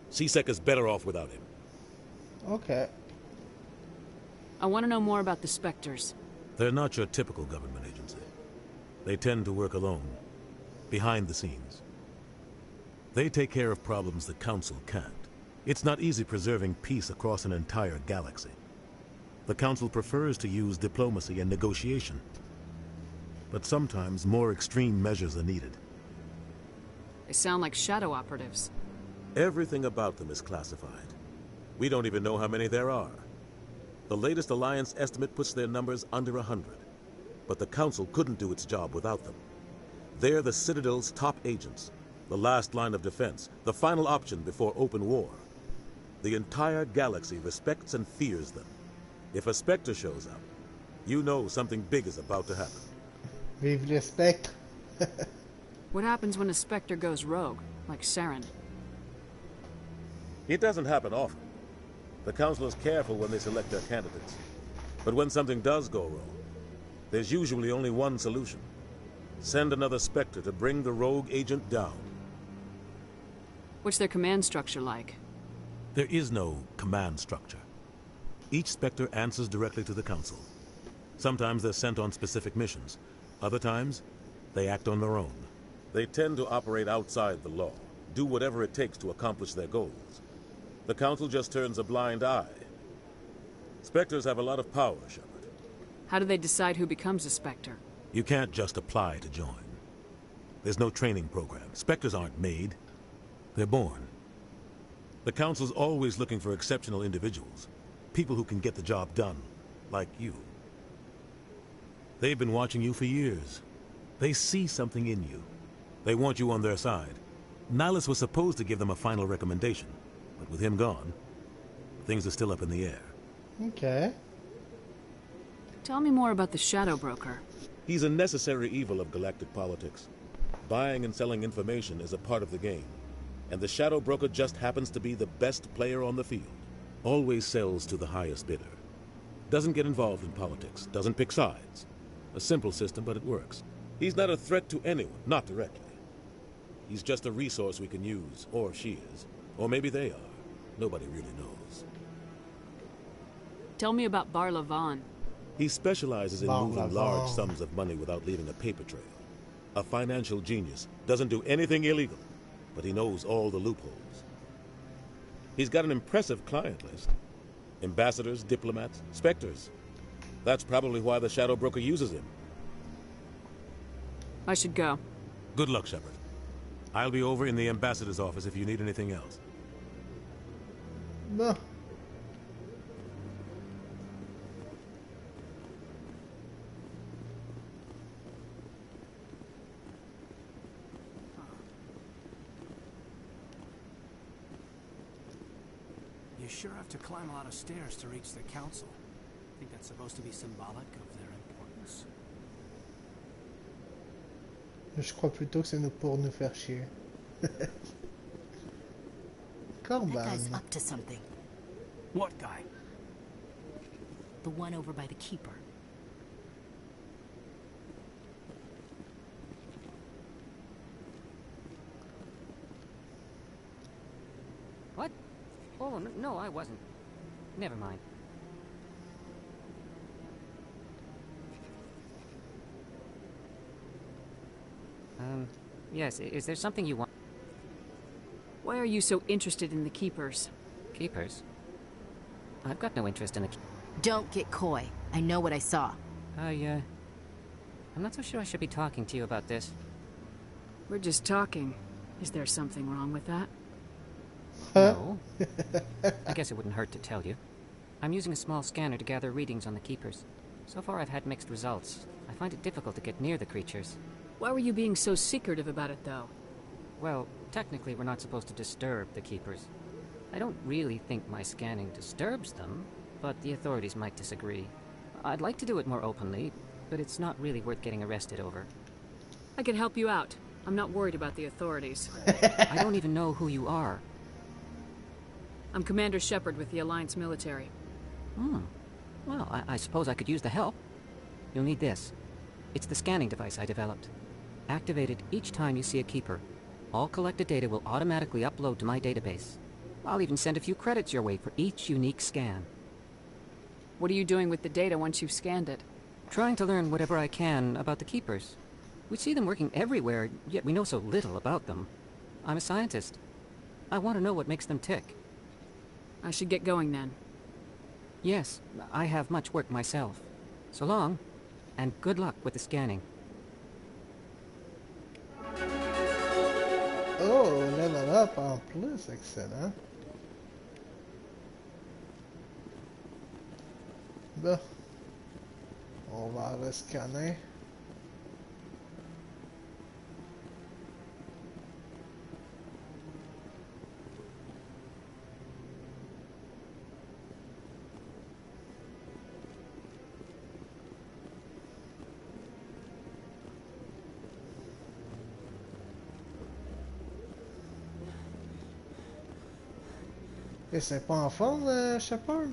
[SPEAKER 6] CSEC is better off without him.
[SPEAKER 1] Okay.
[SPEAKER 3] I want to know more about the Spectres.
[SPEAKER 6] They're not your typical government agency. They tend to work alone, behind the scenes. They take care of problems the Council can't. It's not easy preserving peace across an entire galaxy. The Council prefers to use diplomacy and negotiation. But sometimes more extreme measures are needed.
[SPEAKER 3] They sound like shadow operatives.
[SPEAKER 6] Everything about them is classified. We don't even know how many there are. The latest Alliance estimate puts their numbers under 100. But the Council couldn't do its job without them. They're the Citadel's top agents, the last line of defense, the final option before open war. The entire galaxy respects and fears them. If a Spectre shows up, you know something big is about to happen.
[SPEAKER 1] Vive les Spectres.
[SPEAKER 3] What happens when a Spectre goes rogue, like Saren?
[SPEAKER 6] It doesn't happen often. The Council is careful when they select their candidates. But when something does go wrong, There's usually only one solution. Send another Spectre to bring the rogue agent down.
[SPEAKER 3] What's their command structure like?
[SPEAKER 6] There is no command structure. Each Spectre answers directly to the Council. Sometimes they're sent on specific missions. Other times, they act on their own. They tend to operate outside the law, do whatever it takes to accomplish their goals. The Council just turns a blind eye. Spectres have a lot of power, Shepard.
[SPEAKER 3] How do they decide who becomes a Spectre?
[SPEAKER 6] You can't just apply to join. There's no training program. Spectres aren't made. They're born. The Council's always looking for exceptional individuals. People who can get the job done, like you. They've been watching you for years. They see something in you. They want you on their side. Nihilus was supposed to give them a final recommendation, but with him gone, things are still up in the air.
[SPEAKER 1] Okay.
[SPEAKER 3] Tell me more about the Shadow Broker.
[SPEAKER 6] He's a necessary evil of galactic politics. Buying and selling information is a part of the game, and the Shadow Broker just happens to be the best player on the field. Always sells to the highest bidder. Doesn't get involved in politics, doesn't pick sides. A simple system, but it works. He's not a threat to anyone, not directly. He's just a resource we can use, or she is. Or maybe they are. Nobody really knows.
[SPEAKER 3] Tell me about Bar Lavan.
[SPEAKER 6] He specializes in moving large sums of money without leaving a paper trail. A financial genius. Doesn't do anything illegal, but he knows all the loopholes. He's got an impressive client list. Ambassadors, diplomats, Spectres. That's probably why the Shadow Broker uses him.
[SPEAKER 3] I should go.
[SPEAKER 6] Good luck, Shepard. I'll be over in the ambassador's office if you need anything else.
[SPEAKER 1] No.
[SPEAKER 2] You sure have to climb a lot of stairs to reach the council. I think that's supposed to be symbolic of their importance.
[SPEAKER 1] Je crois plutôt que c'est pour nous faire chier. Corban.
[SPEAKER 10] That guy's up to something.
[SPEAKER 2] What guy?
[SPEAKER 10] The one over by the Keeper.
[SPEAKER 16] What? Oh, no, I wasn't. Never mind. Yes, is there something you want?
[SPEAKER 3] Why are you so interested in the Keepers?
[SPEAKER 16] Keepers? I've got no interest in the...
[SPEAKER 10] Don't get coy. I know what I saw.
[SPEAKER 16] I'm not so sure I should be talking to you about this.
[SPEAKER 3] We're just talking. Is there something wrong with that?
[SPEAKER 16] No. I guess it wouldn't hurt to tell you. I'm using a small scanner to gather readings on the Keepers. So far I've had mixed results. I find it difficult to get near the creatures.
[SPEAKER 3] Why were you being so secretive about it, though?
[SPEAKER 16] Well, technically we're not supposed to disturb the Keepers. I don't really think my scanning disturbs them, but the authorities might disagree. I'd like to do it more openly, but it's not really worth getting arrested over.
[SPEAKER 3] I can help you out. I'm not worried about the authorities.
[SPEAKER 16] I don't even know who you are.
[SPEAKER 3] I'm Commander Shepard with the Alliance military.
[SPEAKER 16] Well, I suppose I could use the help. You'll need this. It's the scanning device I developed. Activate it each time you see a Keeper. All collected data will automatically upload to my database. I'll even send a few credits your way for each unique scan.
[SPEAKER 3] What are you doing with the data once you've scanned it?
[SPEAKER 16] Trying to learn whatever I can about the Keepers. We see them working everywhere, yet we know so little about them. I'm a scientist. I want to know what makes them tick.
[SPEAKER 3] I should get going then.
[SPEAKER 16] Yes, I have much work myself. So long, and good luck with the scanning.
[SPEAKER 1] Oh, level up en plus, excellent. Bon, on va rescanner. Et c'est pas en forme, Shepard?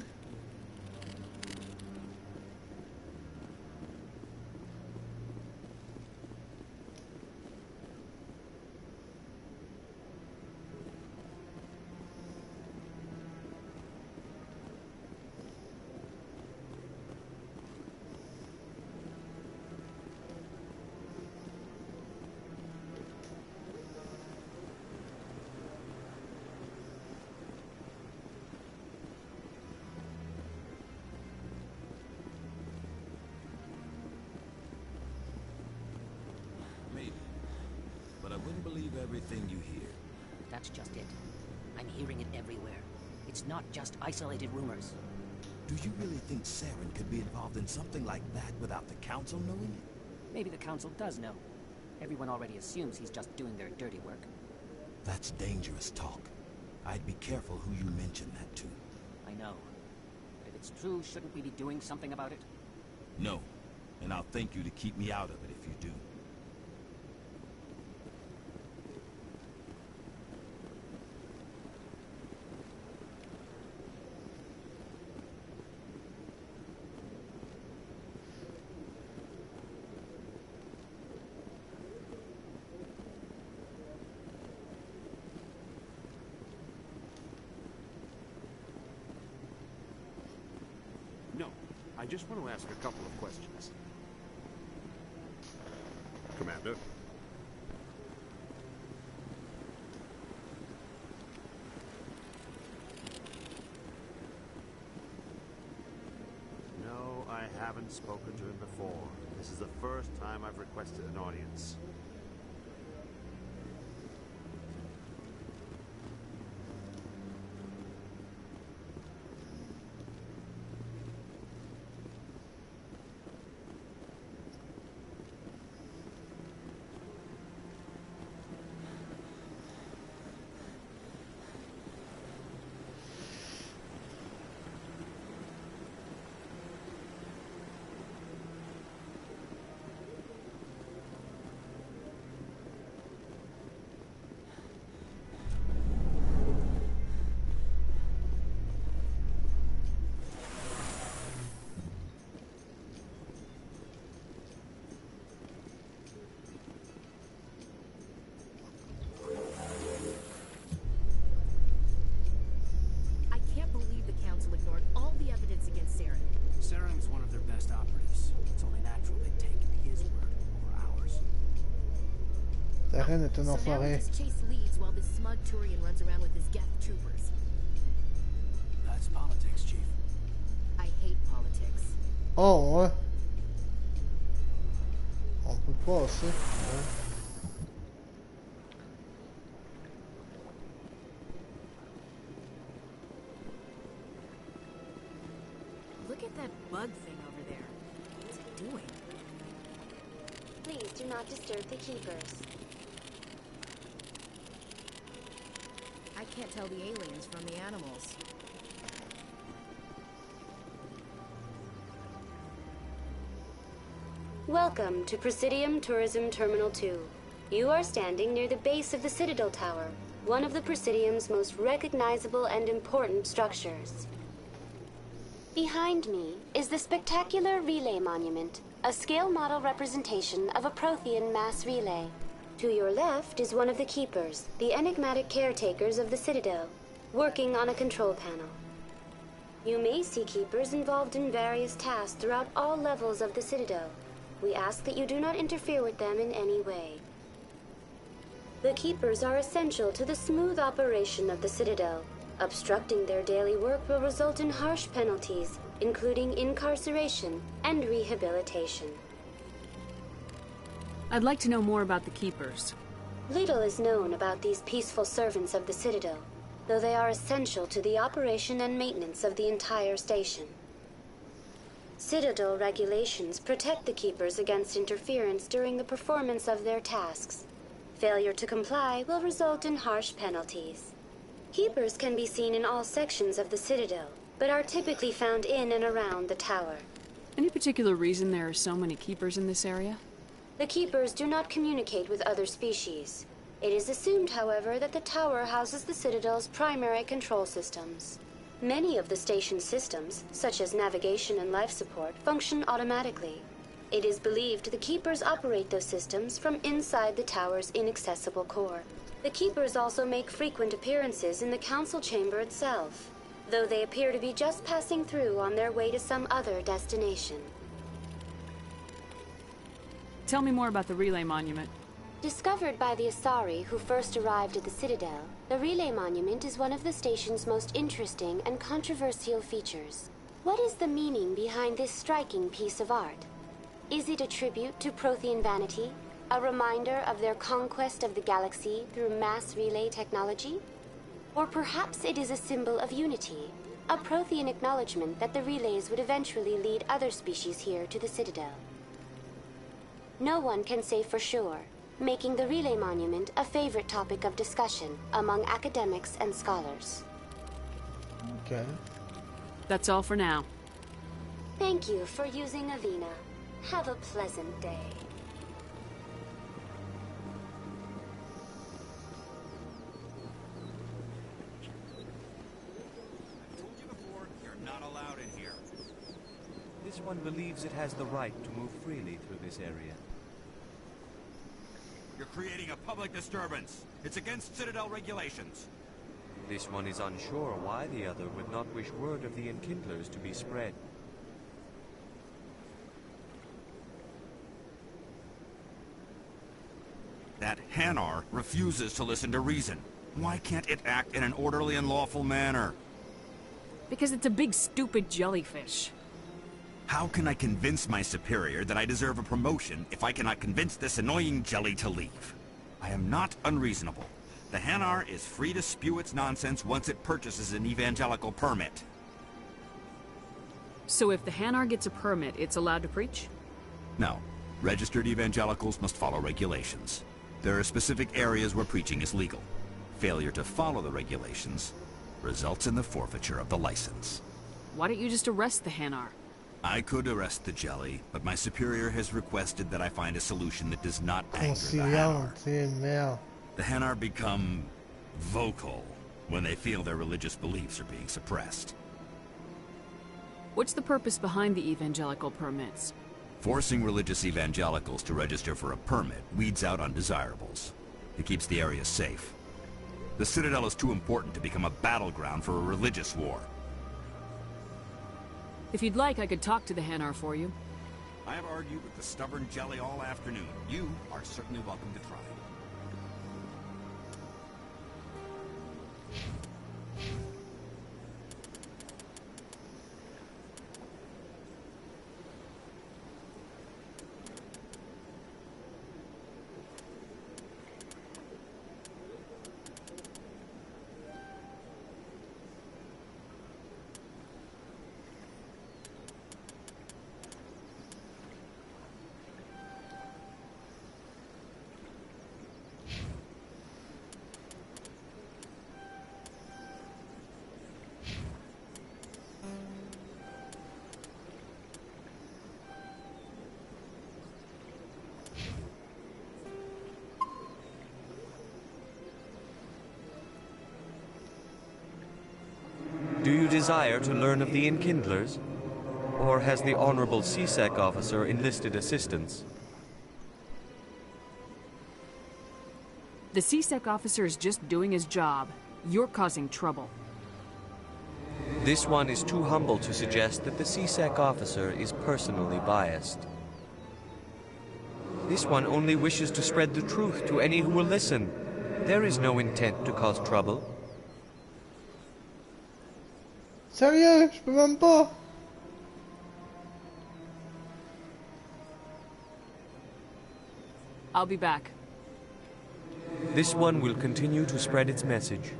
[SPEAKER 23] everything you hear.
[SPEAKER 16] That's just it. I'm hearing it everywhere. It's not just isolated rumors.
[SPEAKER 23] Do you really think Saren could be involved in something like that without the Council knowing it?
[SPEAKER 16] Maybe the Council does know. Everyone already assumes he's just doing their dirty work.
[SPEAKER 23] That's dangerous talk. I'd be careful who you mention that to.
[SPEAKER 16] I know. But if it's true, shouldn't we be doing something about it?
[SPEAKER 23] No. And I'll thank you to keep me out of it if you do.
[SPEAKER 8] No, I just want to ask a couple of questions.
[SPEAKER 12] Commander.
[SPEAKER 8] No, I haven't spoken to him before. This is the first time I've requested an audience.
[SPEAKER 2] Saren's one of their best operatives. It's only natural they'd take his word over ours.
[SPEAKER 1] Saren est un
[SPEAKER 5] So now we
[SPEAKER 1] enfoiré.
[SPEAKER 5] just chase leads while this smug Turian runs around with his Geth troopers.
[SPEAKER 2] That's politics, Chief.
[SPEAKER 5] I hate politics.
[SPEAKER 1] Oh, ouais. On peut passer. Ouais.
[SPEAKER 5] Look at that bug thing over there. What's it doing?
[SPEAKER 4] Please do not disturb the keepers.
[SPEAKER 5] I can't tell the aliens from the animals.
[SPEAKER 4] Welcome to Presidium Tourism Terminal 2. You are standing near the base of the Citadel Tower, one of the Presidium's most recognizable and important structures. Behind me is the spectacular relay monument, a scale model representation of a Prothean mass relay. To your left is one of the keepers, the enigmatic caretakers of the Citadel, working on a control panel. You may see keepers involved in various tasks throughout all levels of the Citadel. We ask that you do not interfere with them in any way. The keepers are essential to the smooth operation of the Citadel. Obstructing their daily work will result in harsh penalties, including incarceration and rehabilitation.
[SPEAKER 3] I'd like to know more about the keepers.
[SPEAKER 4] Little is known about these peaceful servants of the Citadel, though they are essential to the operation and maintenance of the entire station. Citadel regulations protect the keepers against interference during the performance of their tasks. Failure to comply will result in harsh penalties. Keepers can be seen in all sections of the Citadel, but are typically found in and around the tower.
[SPEAKER 3] Any particular reason there are so many keepers in this area?
[SPEAKER 4] The keepers do not communicate with other species. It is assumed, however, that the tower houses the Citadel's primary control systems. Many of the station's systems, such as navigation and life support, function automatically. It is believed the keepers operate those systems from inside the tower's inaccessible core. The keepers also make frequent appearances in the council chamber itself, though they appear to be just passing through on their way to some other destination.
[SPEAKER 3] Tell me more about the relay monument.
[SPEAKER 4] Discovered by the Asari who first arrived at the Citadel, the relay monument is one of the station's most interesting and controversial features. What is the meaning behind this striking piece of art? Is it a tribute to Prothean vanity, A reminder of their conquest of the galaxy through mass relay technology? Or perhaps it is a symbol of unity, a Prothean acknowledgement that the relays would eventually lead other species here to the Citadel. No one can say for sure, making the relay monument a favorite topic of discussion among academics and scholars.
[SPEAKER 1] Okay.
[SPEAKER 3] That's all for now.
[SPEAKER 4] Thank you for using Avina. Have a pleasant day.
[SPEAKER 15] This one believes it has the right to move freely through this area.
[SPEAKER 17] You're creating a public disturbance. It's against Citadel regulations.
[SPEAKER 15] This one is unsure why the other would not wish word of the Enkindlers to be spread.
[SPEAKER 17] That Hanar refuses to listen to reason. Why can't it act in an orderly and lawful manner?
[SPEAKER 3] Because it's a big stupid jellyfish.
[SPEAKER 17] How can I convince my superior that I deserve a promotion if I cannot convince this annoying jelly to leave? I am not unreasonable. The Hanar is free to spew its nonsense once it purchases an evangelical permit.
[SPEAKER 3] So if the Hanar gets a permit, it's allowed to preach?
[SPEAKER 17] No. Registered evangelicals must follow regulations. There are specific areas where preaching is legal. Failure to follow the regulations results in the forfeiture of the license.
[SPEAKER 3] Why don't you just arrest the Hanar?
[SPEAKER 17] I could arrest the jelly, but my superior has requested that I find a solution that does not anger the Hanar. The Hanar become vocal when they feel their religious beliefs are being suppressed.
[SPEAKER 3] What's the purpose behind the evangelical permits?
[SPEAKER 17] Forcing religious evangelicals to register for a permit weeds out undesirables. It keeps the area safe. The Citadel is too important to become a battleground for a religious war.
[SPEAKER 3] If you'd like, I could talk to the Hanar for you.
[SPEAKER 17] I have argued with the stubborn jelly all afternoon. You are certainly welcome to try.
[SPEAKER 15] Do you desire to learn of the Enkindlers? Or has the Honorable CSEC officer enlisted assistance?
[SPEAKER 3] The CSEC officer is just doing his job. You're causing trouble.
[SPEAKER 15] This one is too humble to suggest that the CSEC officer is personally biased. This one only wishes to spread the truth to any who will listen. There is no intent to cause trouble.
[SPEAKER 1] Sérieux, je peux même pas.
[SPEAKER 3] I'll be back.
[SPEAKER 15] This one will continue to spread its message.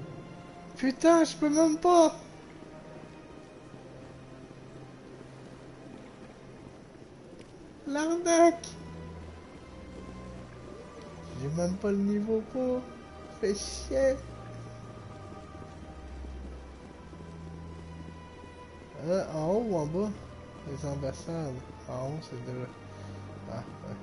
[SPEAKER 1] Putain, je peux même pas. L'arnaque. J'ai même pas le niveau pour. Fais chier. En haut ou en bas? Les ambassades. En haut, c'est de... Ah, ouais.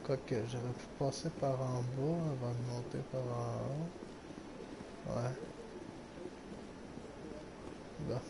[SPEAKER 1] Quoique, j'aurais pu passer par en bas avant de monter par en haut. Ouais. Bon.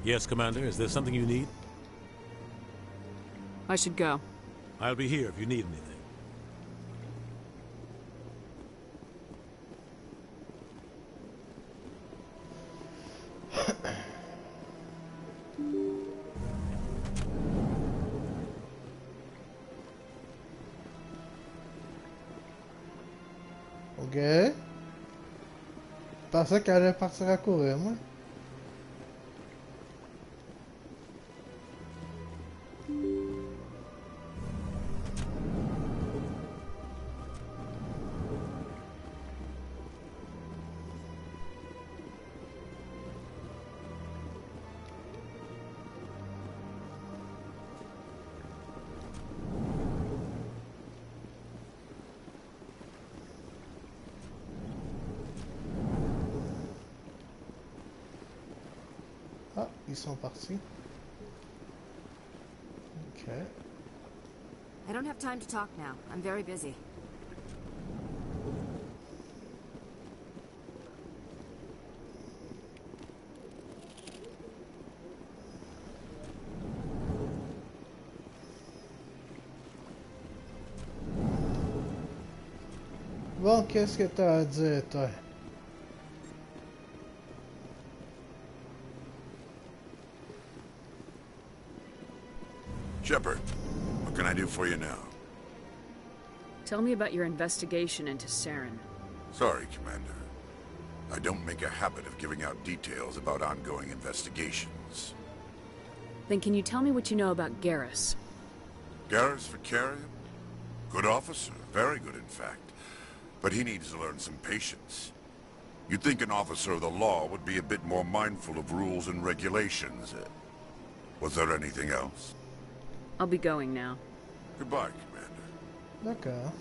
[SPEAKER 6] Yes, Commander. Is there something you need?
[SPEAKER 3] I should go.
[SPEAKER 6] I'll be here if you need anything.
[SPEAKER 1] Ok. Je pensais qu'elle allait partir à courir, moi. Ah, ils sont partis. Ok.
[SPEAKER 10] I don't have time to talk now. I'm very busy.
[SPEAKER 1] Bon, qu'est-ce que t'as à dire, toi?
[SPEAKER 14] Shepard, what can I do for you now?
[SPEAKER 3] Tell me about your investigation into Saren.
[SPEAKER 14] Sorry, Commander. I don't make a habit of giving out details about ongoing investigations.
[SPEAKER 3] Then can you tell me what you know about Garrus?
[SPEAKER 14] Garrus Vicarium? Good officer, very good in fact. But he needs to learn some patience. You'd think an officer of the law would be a bit more mindful of rules and regulations. Was there anything else?
[SPEAKER 3] I'll be going now.
[SPEAKER 14] Goodbye, Commander.
[SPEAKER 1] D'accord.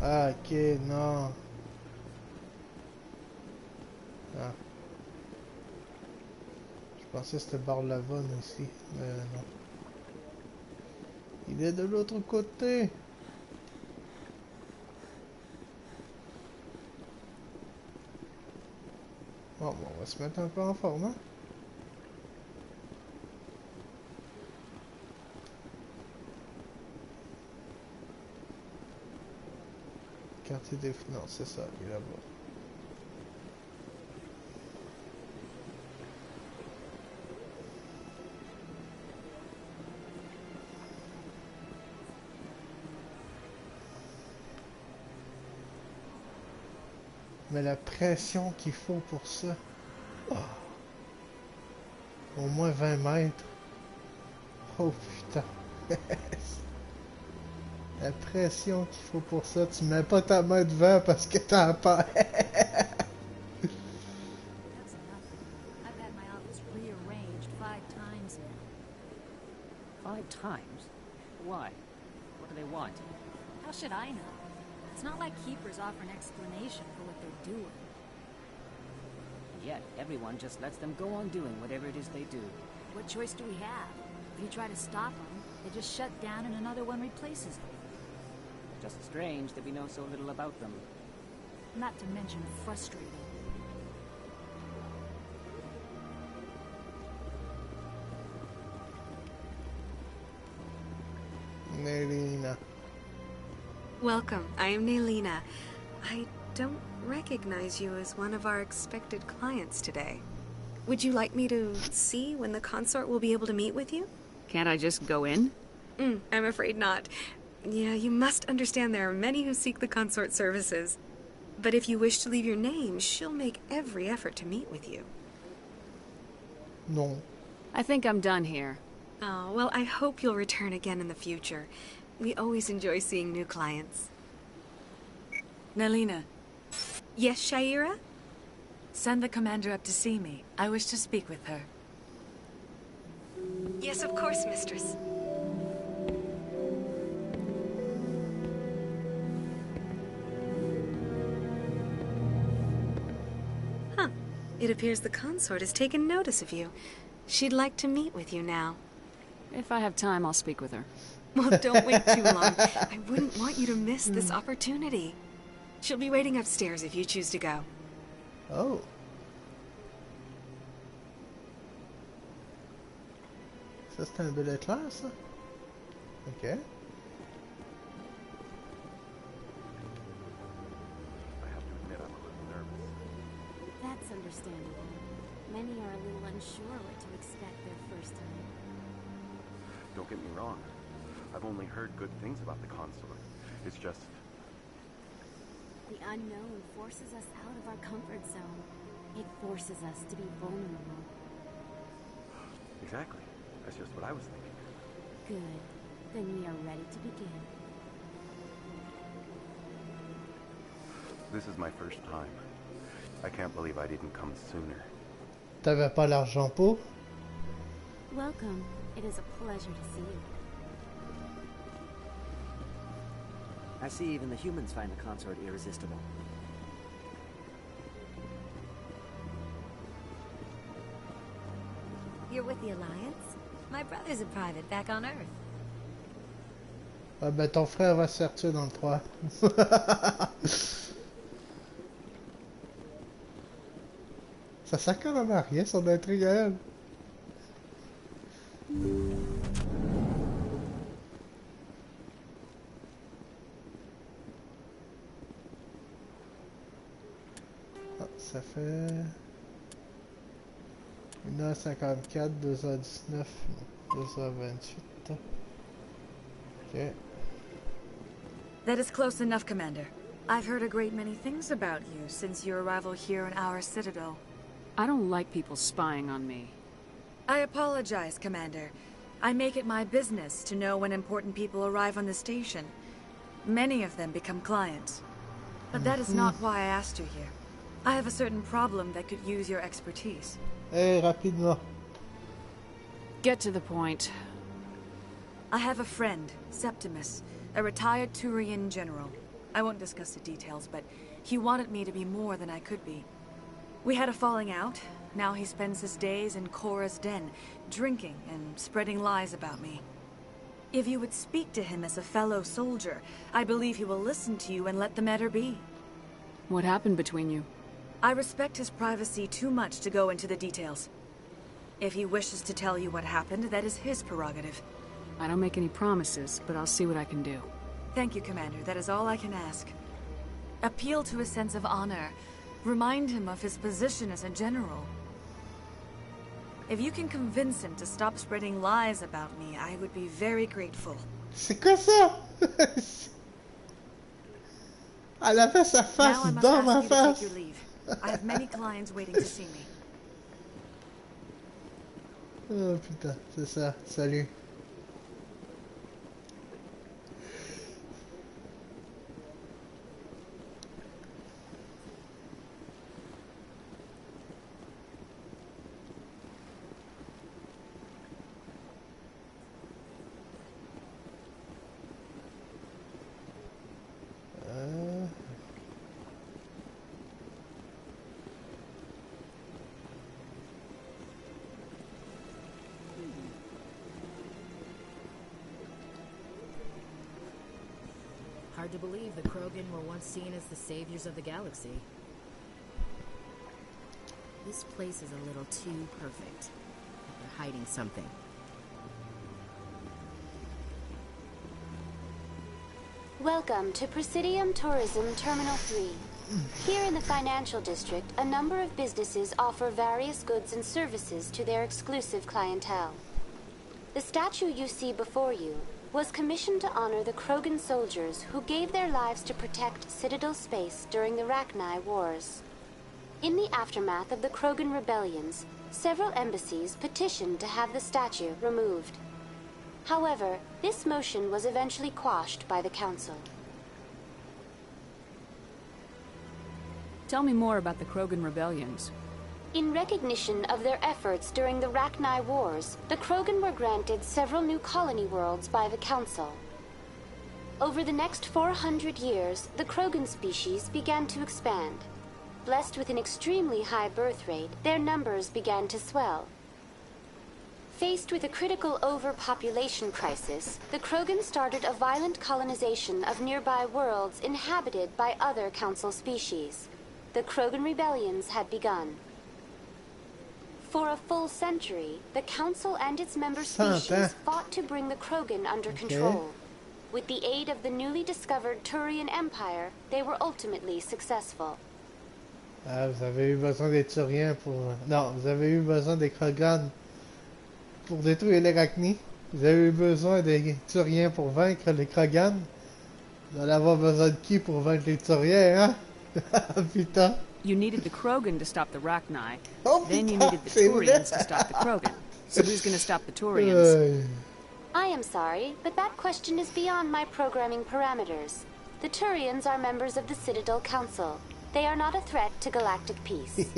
[SPEAKER 1] Ah, ok, non. Ah. Je pensais que c'était Barlavon ici, mais non. Il est de l'autre côté. Bon, on va se mettre un peu en forme, hein? Quartier des finances, c'est ça, il est là-bas. Mais la pression qu'il faut pour ça. Oh. Au moins 20 mètres. Oh putain. La pression qu'il faut pour ça. Tu mets pas ta main devant parce que t'as peur.
[SPEAKER 18] That's enough. I've had my office rearranged 5 times now.
[SPEAKER 16] 5 times? Why? What do they want?
[SPEAKER 18] How should I know? It's not like Keepers offer an explanation for what they're doing.
[SPEAKER 16] And yet, everyone just lets them go on doing whatever it is they do.
[SPEAKER 18] What choice do we have? If you try to stop them, they just shut down and another one replaces them.
[SPEAKER 16] Just strange that we know so little about them.
[SPEAKER 18] Not to mention frustrating.
[SPEAKER 1] Nelina.
[SPEAKER 20] Welcome. I am Nelina. I don't recognize you as one of our expected clients today. Would you like me to see when the consort will be able to meet with you?
[SPEAKER 3] Can't I just go in?
[SPEAKER 20] I'm afraid not. Yeah, you must understand there are many who seek the consort services. But if you wish to leave your name, she'll make every effort to meet with you.
[SPEAKER 1] No.
[SPEAKER 3] I think I'm done here.
[SPEAKER 20] Oh, well, I hope you'll return again in the future. We always enjoy seeing new clients.
[SPEAKER 22] Nelina.
[SPEAKER 20] Yes, Shaira?
[SPEAKER 22] Send the commander up to see me. I wish to speak with her.
[SPEAKER 20] Yes, of course, mistress. It appears the consort has taken notice of you. She'd like to meet with you now.
[SPEAKER 3] If I have time, I'll speak with her.
[SPEAKER 20] Well, don't wait too long. I wouldn't want you to miss this opportunity. She'll be waiting upstairs if you choose to go.
[SPEAKER 1] Oh. Ça, c'est un bel éclair, ça? Ok.
[SPEAKER 18] That's understandable. Many are a little unsure what to expect their first time.
[SPEAKER 7] Don't get me wrong. I've only heard good things about the consort. It's just...
[SPEAKER 18] The unknown forces us out of our comfort zone. It forces us to be vulnerable.
[SPEAKER 7] Exactly. That's just what I was thinking.
[SPEAKER 18] Good. Then we are ready to begin.
[SPEAKER 7] This is my first time. I can't believe I didn't come sooner.
[SPEAKER 1] T'avais pas l'argent pour?
[SPEAKER 18] Welcome. It is a pleasure to see you.
[SPEAKER 19] I see even the humans find the consort irresistible.
[SPEAKER 10] You're with the Alliance? My brother's a private back on Earth.
[SPEAKER 1] Ah ben ton frère va se faire tuer dans le 3. Ça sert carrément à rien son intrigue à elle. Ah, ça fait 1h54, 2h19, 2h28. Ok.
[SPEAKER 22] That is close enough, Commander. I've heard a great many things about you since your arrival here in our citadel.
[SPEAKER 3] I don't like people spying on me.
[SPEAKER 22] I apologize, Commander. I make it my business to know when important people arrive on the station. Many of them become clients. But that is not why I asked you here. I have a certain problem that could use your expertise.
[SPEAKER 1] Hey, rapidement.
[SPEAKER 3] Get to the point.
[SPEAKER 22] I have a friend, Septimus, a retired Turian general. I won't discuss the details, but he wanted me to be more than I could be. We had a falling out. Now he spends his days in Cora's den, drinking and spreading lies about me. If you would speak to him as a fellow soldier, I believe he will listen to you and let the matter be.
[SPEAKER 3] What happened between you?
[SPEAKER 22] I respect his privacy too much to go into the details. If he wishes to tell you what happened, that is his prerogative.
[SPEAKER 3] I don't make any promises, but I'll see what I can do.
[SPEAKER 22] Thank you, Commander. That is all I can ask. Appeal to his sense of honor. Remind him of his position as a general. If you can convince him to stop spreading lies about me, I would be very grateful.
[SPEAKER 1] C'est quoi ça? Elle avait sa face dans ma face.
[SPEAKER 22] I have many clients waiting to see me.
[SPEAKER 1] Oh putain, c'est ça. Salut.
[SPEAKER 5] Hard to believe the Krogan were once seen as the saviors of the galaxy. This place is a little too perfect. They're hiding something.
[SPEAKER 4] Welcome to Presidium Tourism Terminal 3. Here in the financial district, a number of businesses offer various goods and services to their exclusive clientele. The statue you see before you was commissioned to honor the Krogan soldiers who gave their lives to protect Citadel space during the Rachni Wars. In the aftermath of the Krogan rebellions, several embassies petitioned to have the statue removed. However, this motion was eventually quashed by the Council.
[SPEAKER 3] Tell me more about the Krogan rebellions.
[SPEAKER 4] In recognition of their efforts during the Rachni Wars, the Krogan were granted several new colony worlds by the Council. Over the next 400 years, the Krogan species began to expand. Blessed with an extremely high birth rate, their numbers began to swell. Faced with a critical overpopulation crisis, the Krogan started a violent colonization of nearby worlds inhabited by other Council species. The Krogan rebellions had begun. For a full century, the Council and its member species fought to bring the Krogan under control. With the aid of the newly discovered Turian Empire, they were ultimately successful.
[SPEAKER 1] Ah, vous avez eu besoin des Turiens pour... Non, vous avez eu besoin des Krogan pour détruire les Rachni. Vous avez eu besoin des Turiens pour vaincre les Krogan. Vous allez avoir besoin de qui pour vaincre les Turiens, hein? Putain.
[SPEAKER 3] You needed the Krogan to stop the Rachni. Then you needed the Turians to stop the Krogan. So who's going to stop the Turians?
[SPEAKER 4] I am sorry, but that question is beyond my programming parameters. The Turians are members of the Citadel Council. They are not a threat to galactic peace.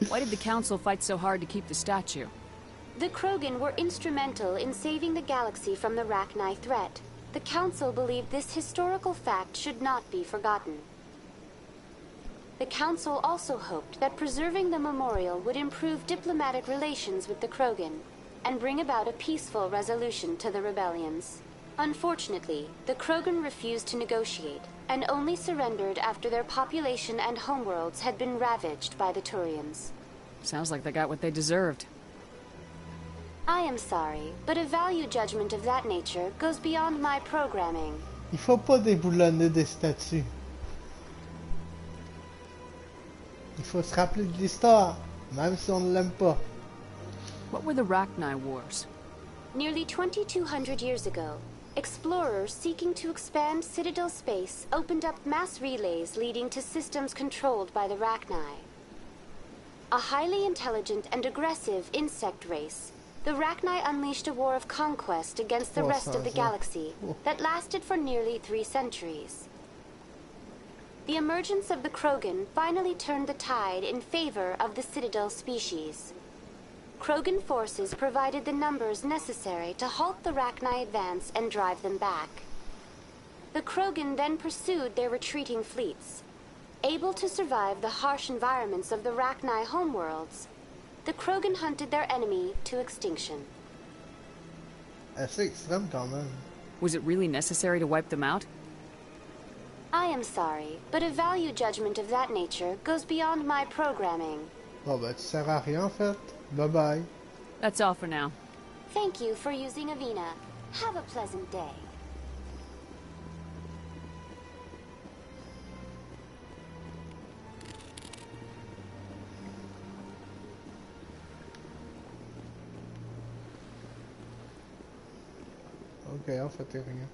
[SPEAKER 3] Why did the Council fight so hard to keep the statue?
[SPEAKER 4] The Krogan were instrumental in saving the galaxy from the Rachni threat. The Council believed this historical fact should not be forgotten. The Council also hoped that preserving the memorial would improve diplomatic relations with the Krogan and bring about a peaceful resolution to the rebellions. Unfortunately, the Krogan refused to negotiate and only surrendered after their population and homeworlds had been ravaged by the Turians.
[SPEAKER 3] Sounds like they got what they deserved.
[SPEAKER 4] I am sorry, but a value judgment of that nature goes beyond my programming.
[SPEAKER 1] Il faut pas déboulonner des statues. Il faut se rappeler de l'histoire, même si on ne l'aime pas.
[SPEAKER 3] What were the Rachni Wars?
[SPEAKER 4] Nearly 2,200 years ago, explorers seeking to expand Citadel space opened up mass relays leading to systems controlled by the Rachni. A highly intelligent and aggressive insect race, the Rachni unleashed a war of conquest against the rest of the galaxy that lasted for nearly 3 centuries. The emergence of the Krogan finally turned the tide in favor of the Citadel species. Krogan forces provided the numbers necessary to halt the Rachni advance and drive them back. The Krogan then pursued their retreating fleets. Able to survive the harsh environments of the Rachni homeworlds, the Krogan hunted their enemy to extinction.
[SPEAKER 1] Assez extrême quand même.
[SPEAKER 3] Was it really necessary to wipe them out?
[SPEAKER 4] I am sorry, but a value judgment of that nature goes beyond my programming.
[SPEAKER 1] Bon, ben, tu sers à rien en fait. Bye-bye.
[SPEAKER 3] That's all for now.
[SPEAKER 4] Thank you for using Avina. Have a pleasant day.
[SPEAKER 1] Ok, en fait, rien.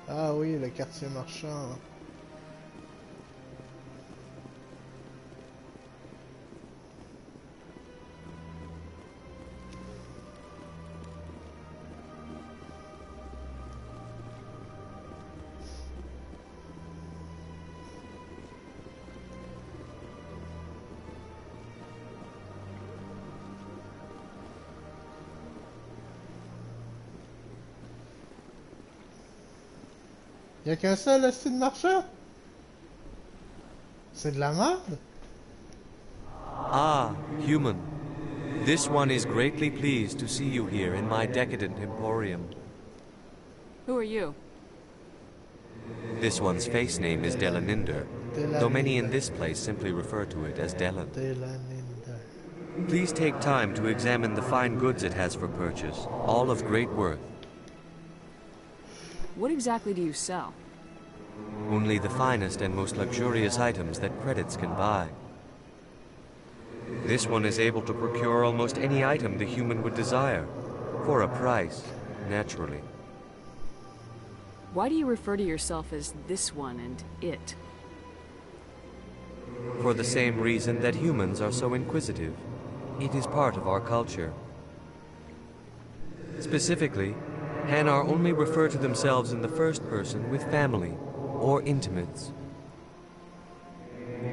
[SPEAKER 1] Ah oui, le quartier marchand. Y'a qu'un seul style marchand? C'est de la merde?
[SPEAKER 15] Ah, human. This one is greatly pleased to see you here in my decadent emporium.
[SPEAKER 3] Who are you?
[SPEAKER 15] This one's face name is Delaninder, though many in this place simply refer to it as Delan. Please take time to examine the fine goods it has for purchase, all of great worth.
[SPEAKER 3] What exactly do you sell?
[SPEAKER 15] Only the finest and most luxurious items that credits can buy. This one is able to procure almost any item the human would desire, for a price, naturally.
[SPEAKER 3] Why do you refer to yourself as this one and it?
[SPEAKER 15] For the same reason that humans are so inquisitive. It is part of our culture. Specifically, Hanar only refer to themselves in the first person with family or intimates.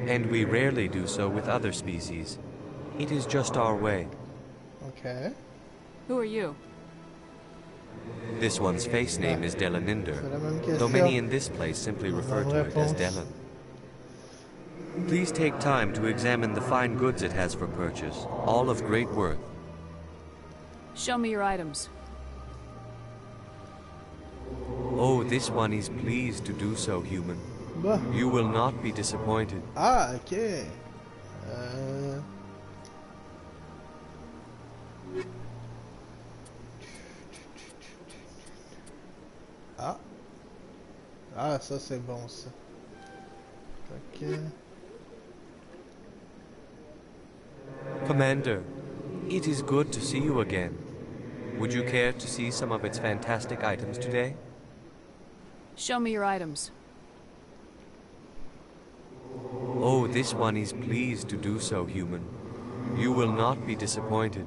[SPEAKER 15] And we rarely do so with other species, It is just our way.
[SPEAKER 1] Okay.
[SPEAKER 3] Who are you?
[SPEAKER 15] This one's face name is Delaninder,
[SPEAKER 1] C'est la même
[SPEAKER 15] though
[SPEAKER 1] question.
[SPEAKER 15] many in this place simply refer to it as Delan. Please take time to examine the fine goods it has for purchase, all of great worth.
[SPEAKER 3] Show me your items.
[SPEAKER 15] Oh, this one is pleased to do so, human.
[SPEAKER 1] Bah.
[SPEAKER 15] You will not be disappointed.
[SPEAKER 1] Ah, ok. Ah. Ah, ça c'est bon ça. Ok.
[SPEAKER 15] Commander, it is good to see you again. Would you care to see some of its fantastic items today?
[SPEAKER 3] Show me your items.
[SPEAKER 15] Oh, this one is pleased to do so, human. You will not be disappointed.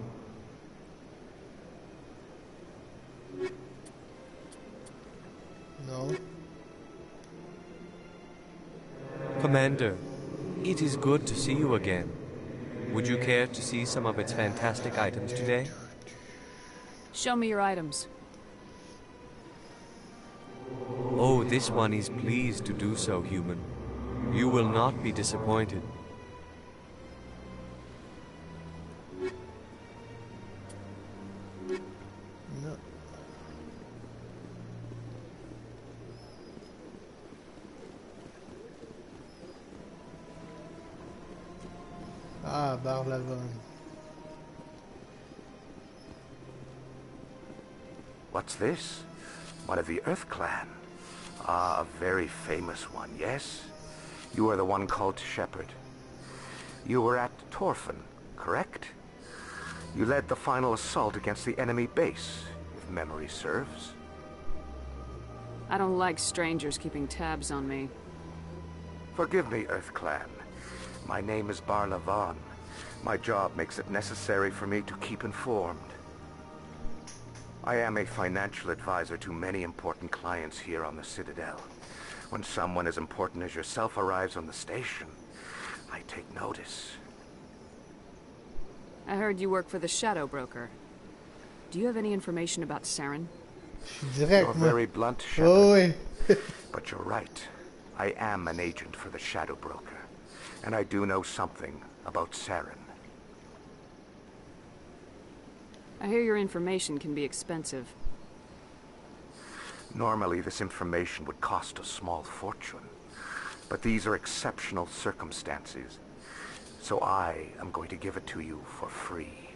[SPEAKER 1] No.
[SPEAKER 15] Commander, it is good to see you again. Would you care to see some of its fantastic items today?
[SPEAKER 3] Show me your items.
[SPEAKER 15] Oh, this one is pleased to do so, human. You will not be disappointed.
[SPEAKER 1] No. Ah, Barlavon.
[SPEAKER 9] What's this? One of the Earth Clan. Ah, a very famous one, yes? You are the one called Shepherd. You were at Torfin, correct? You led the final assault against the enemy base, if memory serves.
[SPEAKER 3] I don't like strangers keeping tabs on me.
[SPEAKER 9] Forgive me, Earth Clan. My name is Barlavon. My job makes it necessary for me to keep informed. I am a financial advisor to many important clients here on the Citadel. When someone as important as yourself arrives on the station, I take notice.
[SPEAKER 3] I heard you work for the Shadow Broker. Do you have any information about Saren?
[SPEAKER 9] You're very blunt, Shepard.
[SPEAKER 1] Oh, oui.
[SPEAKER 9] But you're right. I am an agent for the Shadow Broker. And I do know something about Saren.
[SPEAKER 3] I hear your information can be expensive.
[SPEAKER 9] Normally, this information would cost a small fortune. But these are exceptional circumstances. So I am going to give it to you for free.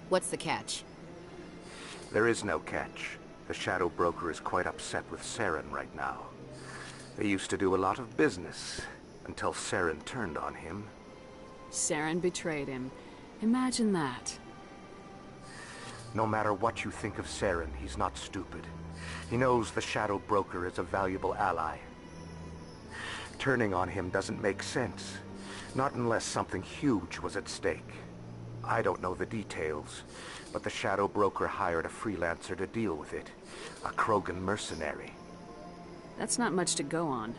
[SPEAKER 5] What's the catch?
[SPEAKER 9] There is no catch. The Shadow Broker is quite upset with Saren right now. They used to do a lot of business, until Saren turned on him.
[SPEAKER 3] Saren betrayed him. Imagine that.
[SPEAKER 9] No matter what you think of Saren, he's not stupid. He knows the Shadow Broker is a valuable ally. Turning on him doesn't make sense. Not unless something huge was at stake. I don't know the details, but the Shadow Broker hired a freelancer to deal with it. A Krogan mercenary.
[SPEAKER 3] That's not much to go on.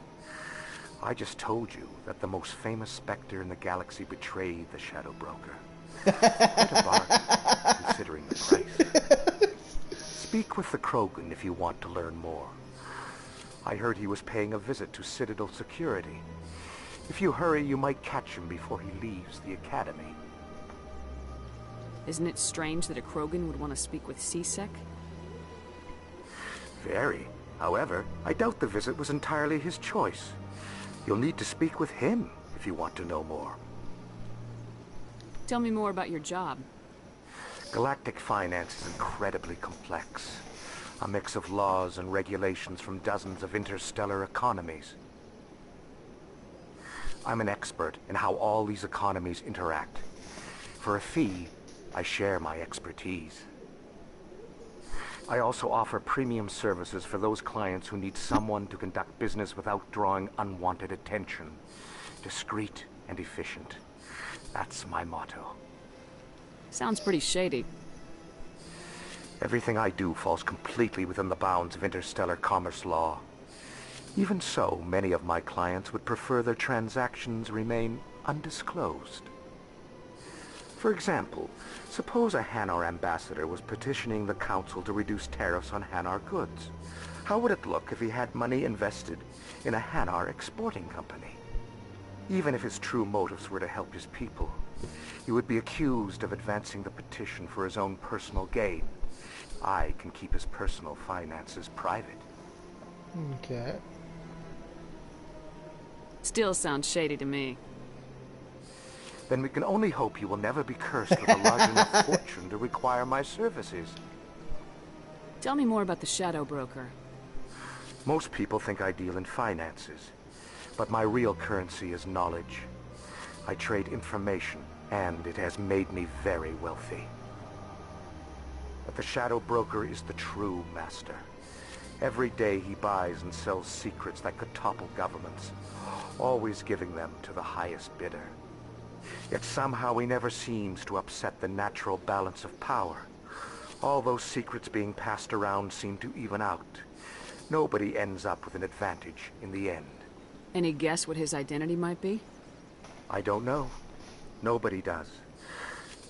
[SPEAKER 9] I just told you that the most famous Spectre in the galaxy betrayed the Shadow Broker. Quite a bargain, considering the price. Speak with the Krogan if you want to learn more. I heard he was paying a visit to Citadel security. If you hurry, you might catch him before he leaves the Academy.
[SPEAKER 3] Isn't it strange that a Krogan would want to speak with C-Sec?
[SPEAKER 9] Very. However, I doubt the visit was entirely his choice. You'll need to speak with him if you want to know more.
[SPEAKER 3] Tell me more about your job.
[SPEAKER 9] Galactic finance is incredibly complex. A mix of laws and regulations from dozens of interstellar economies. I'm an expert in how all these economies interact. For a fee, I share my expertise. I also offer premium services for those clients who need someone to conduct business without drawing unwanted attention. Discreet and efficient. That's my motto.
[SPEAKER 3] Sounds pretty shady.
[SPEAKER 9] Everything I do falls completely within the bounds of interstellar commerce law. Even so, many of my clients would prefer their transactions remain undisclosed. For example, suppose a Hanar ambassador was petitioning the Council to reduce tariffs on Hanar goods. How would it look if he had money invested in a Hanar exporting company? Even if his true motives were to help his people, he would be accused of advancing the petition for his own personal gain. I can keep his personal finances private.
[SPEAKER 1] Okay.
[SPEAKER 3] Still sounds shady to me.
[SPEAKER 9] Then we can only hope you will never be cursed with a large enough fortune to require my services.
[SPEAKER 3] Tell me more about the Shadow Broker.
[SPEAKER 9] Most people think I deal in finances, but my real currency is knowledge. I trade information, and it has made me very wealthy. But the Shadow Broker is the true master. Every day he buys and sells secrets that could topple governments, always giving them to the highest bidder. Yet somehow he never seems to upset the natural balance of power. All those secrets being passed around seem to even out. Nobody ends up with an advantage in the end.
[SPEAKER 3] Any guess what his identity might be?
[SPEAKER 9] I don't know. Nobody does.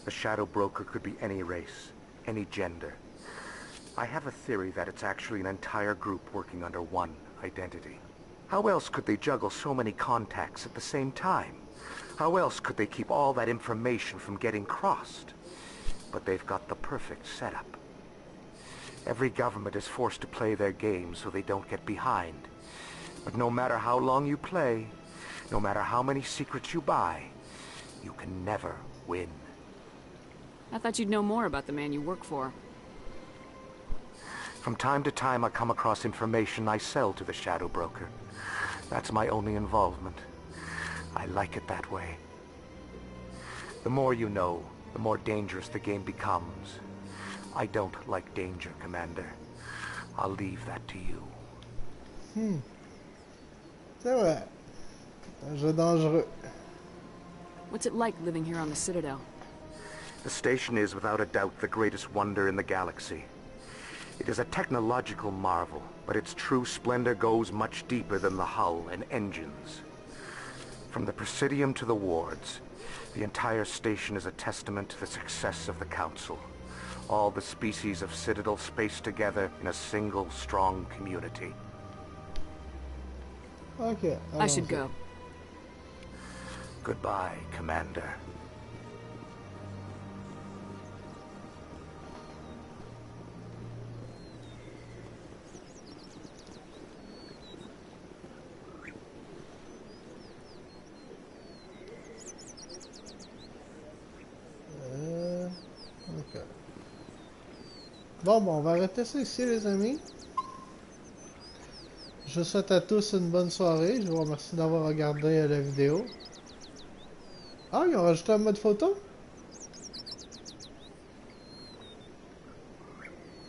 [SPEAKER 9] The Shadow Broker could be any race, any gender. I have a theory that it's actually an entire group working under one identity. How else could they juggle so many contacts at the same time? How else could they keep all that information from getting crossed? But they've got the perfect setup. Every government is forced to play their game so they don't get behind. But no matter how long you play, no matter how many secrets you buy, you can never win.
[SPEAKER 3] I thought you'd know more about the man you work for.
[SPEAKER 9] From time to time I come across information I sell to the Shadow Broker. That's my only involvement. I like it that way. The more you know, the more dangerous the game becomes. I don't like danger, Commander. I'll leave that to you.
[SPEAKER 1] C'est vrai. Un jeu dangereux.
[SPEAKER 3] What's it like living here on the Citadel?
[SPEAKER 9] The station is without a doubt the greatest wonder in the galaxy. It is a technological marvel, but its true splendor goes much deeper than the hull and engines. From the Presidium to the wards, the entire station is a testament to the success of the Council. All the species of Citadel spaced together in a single strong community.
[SPEAKER 1] Okay.
[SPEAKER 3] I should go.
[SPEAKER 9] Goodbye, Commander.
[SPEAKER 1] Ok. Bon, on va arrêter ça ici, les amis. Je vous souhaite à tous une bonne soirée. Je vous remercie d'avoir regardé la vidéo. Ah, ils ont rajouté un mode photo?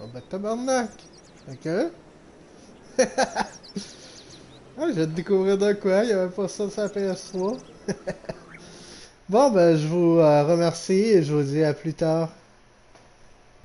[SPEAKER 1] Oh ben tabarnak! Ok. Ah, je viens de découvrir d'un quoi, il n'y avait pas ça sur la PS3. Bon, ben je vous remercie et je vous dis à plus tard.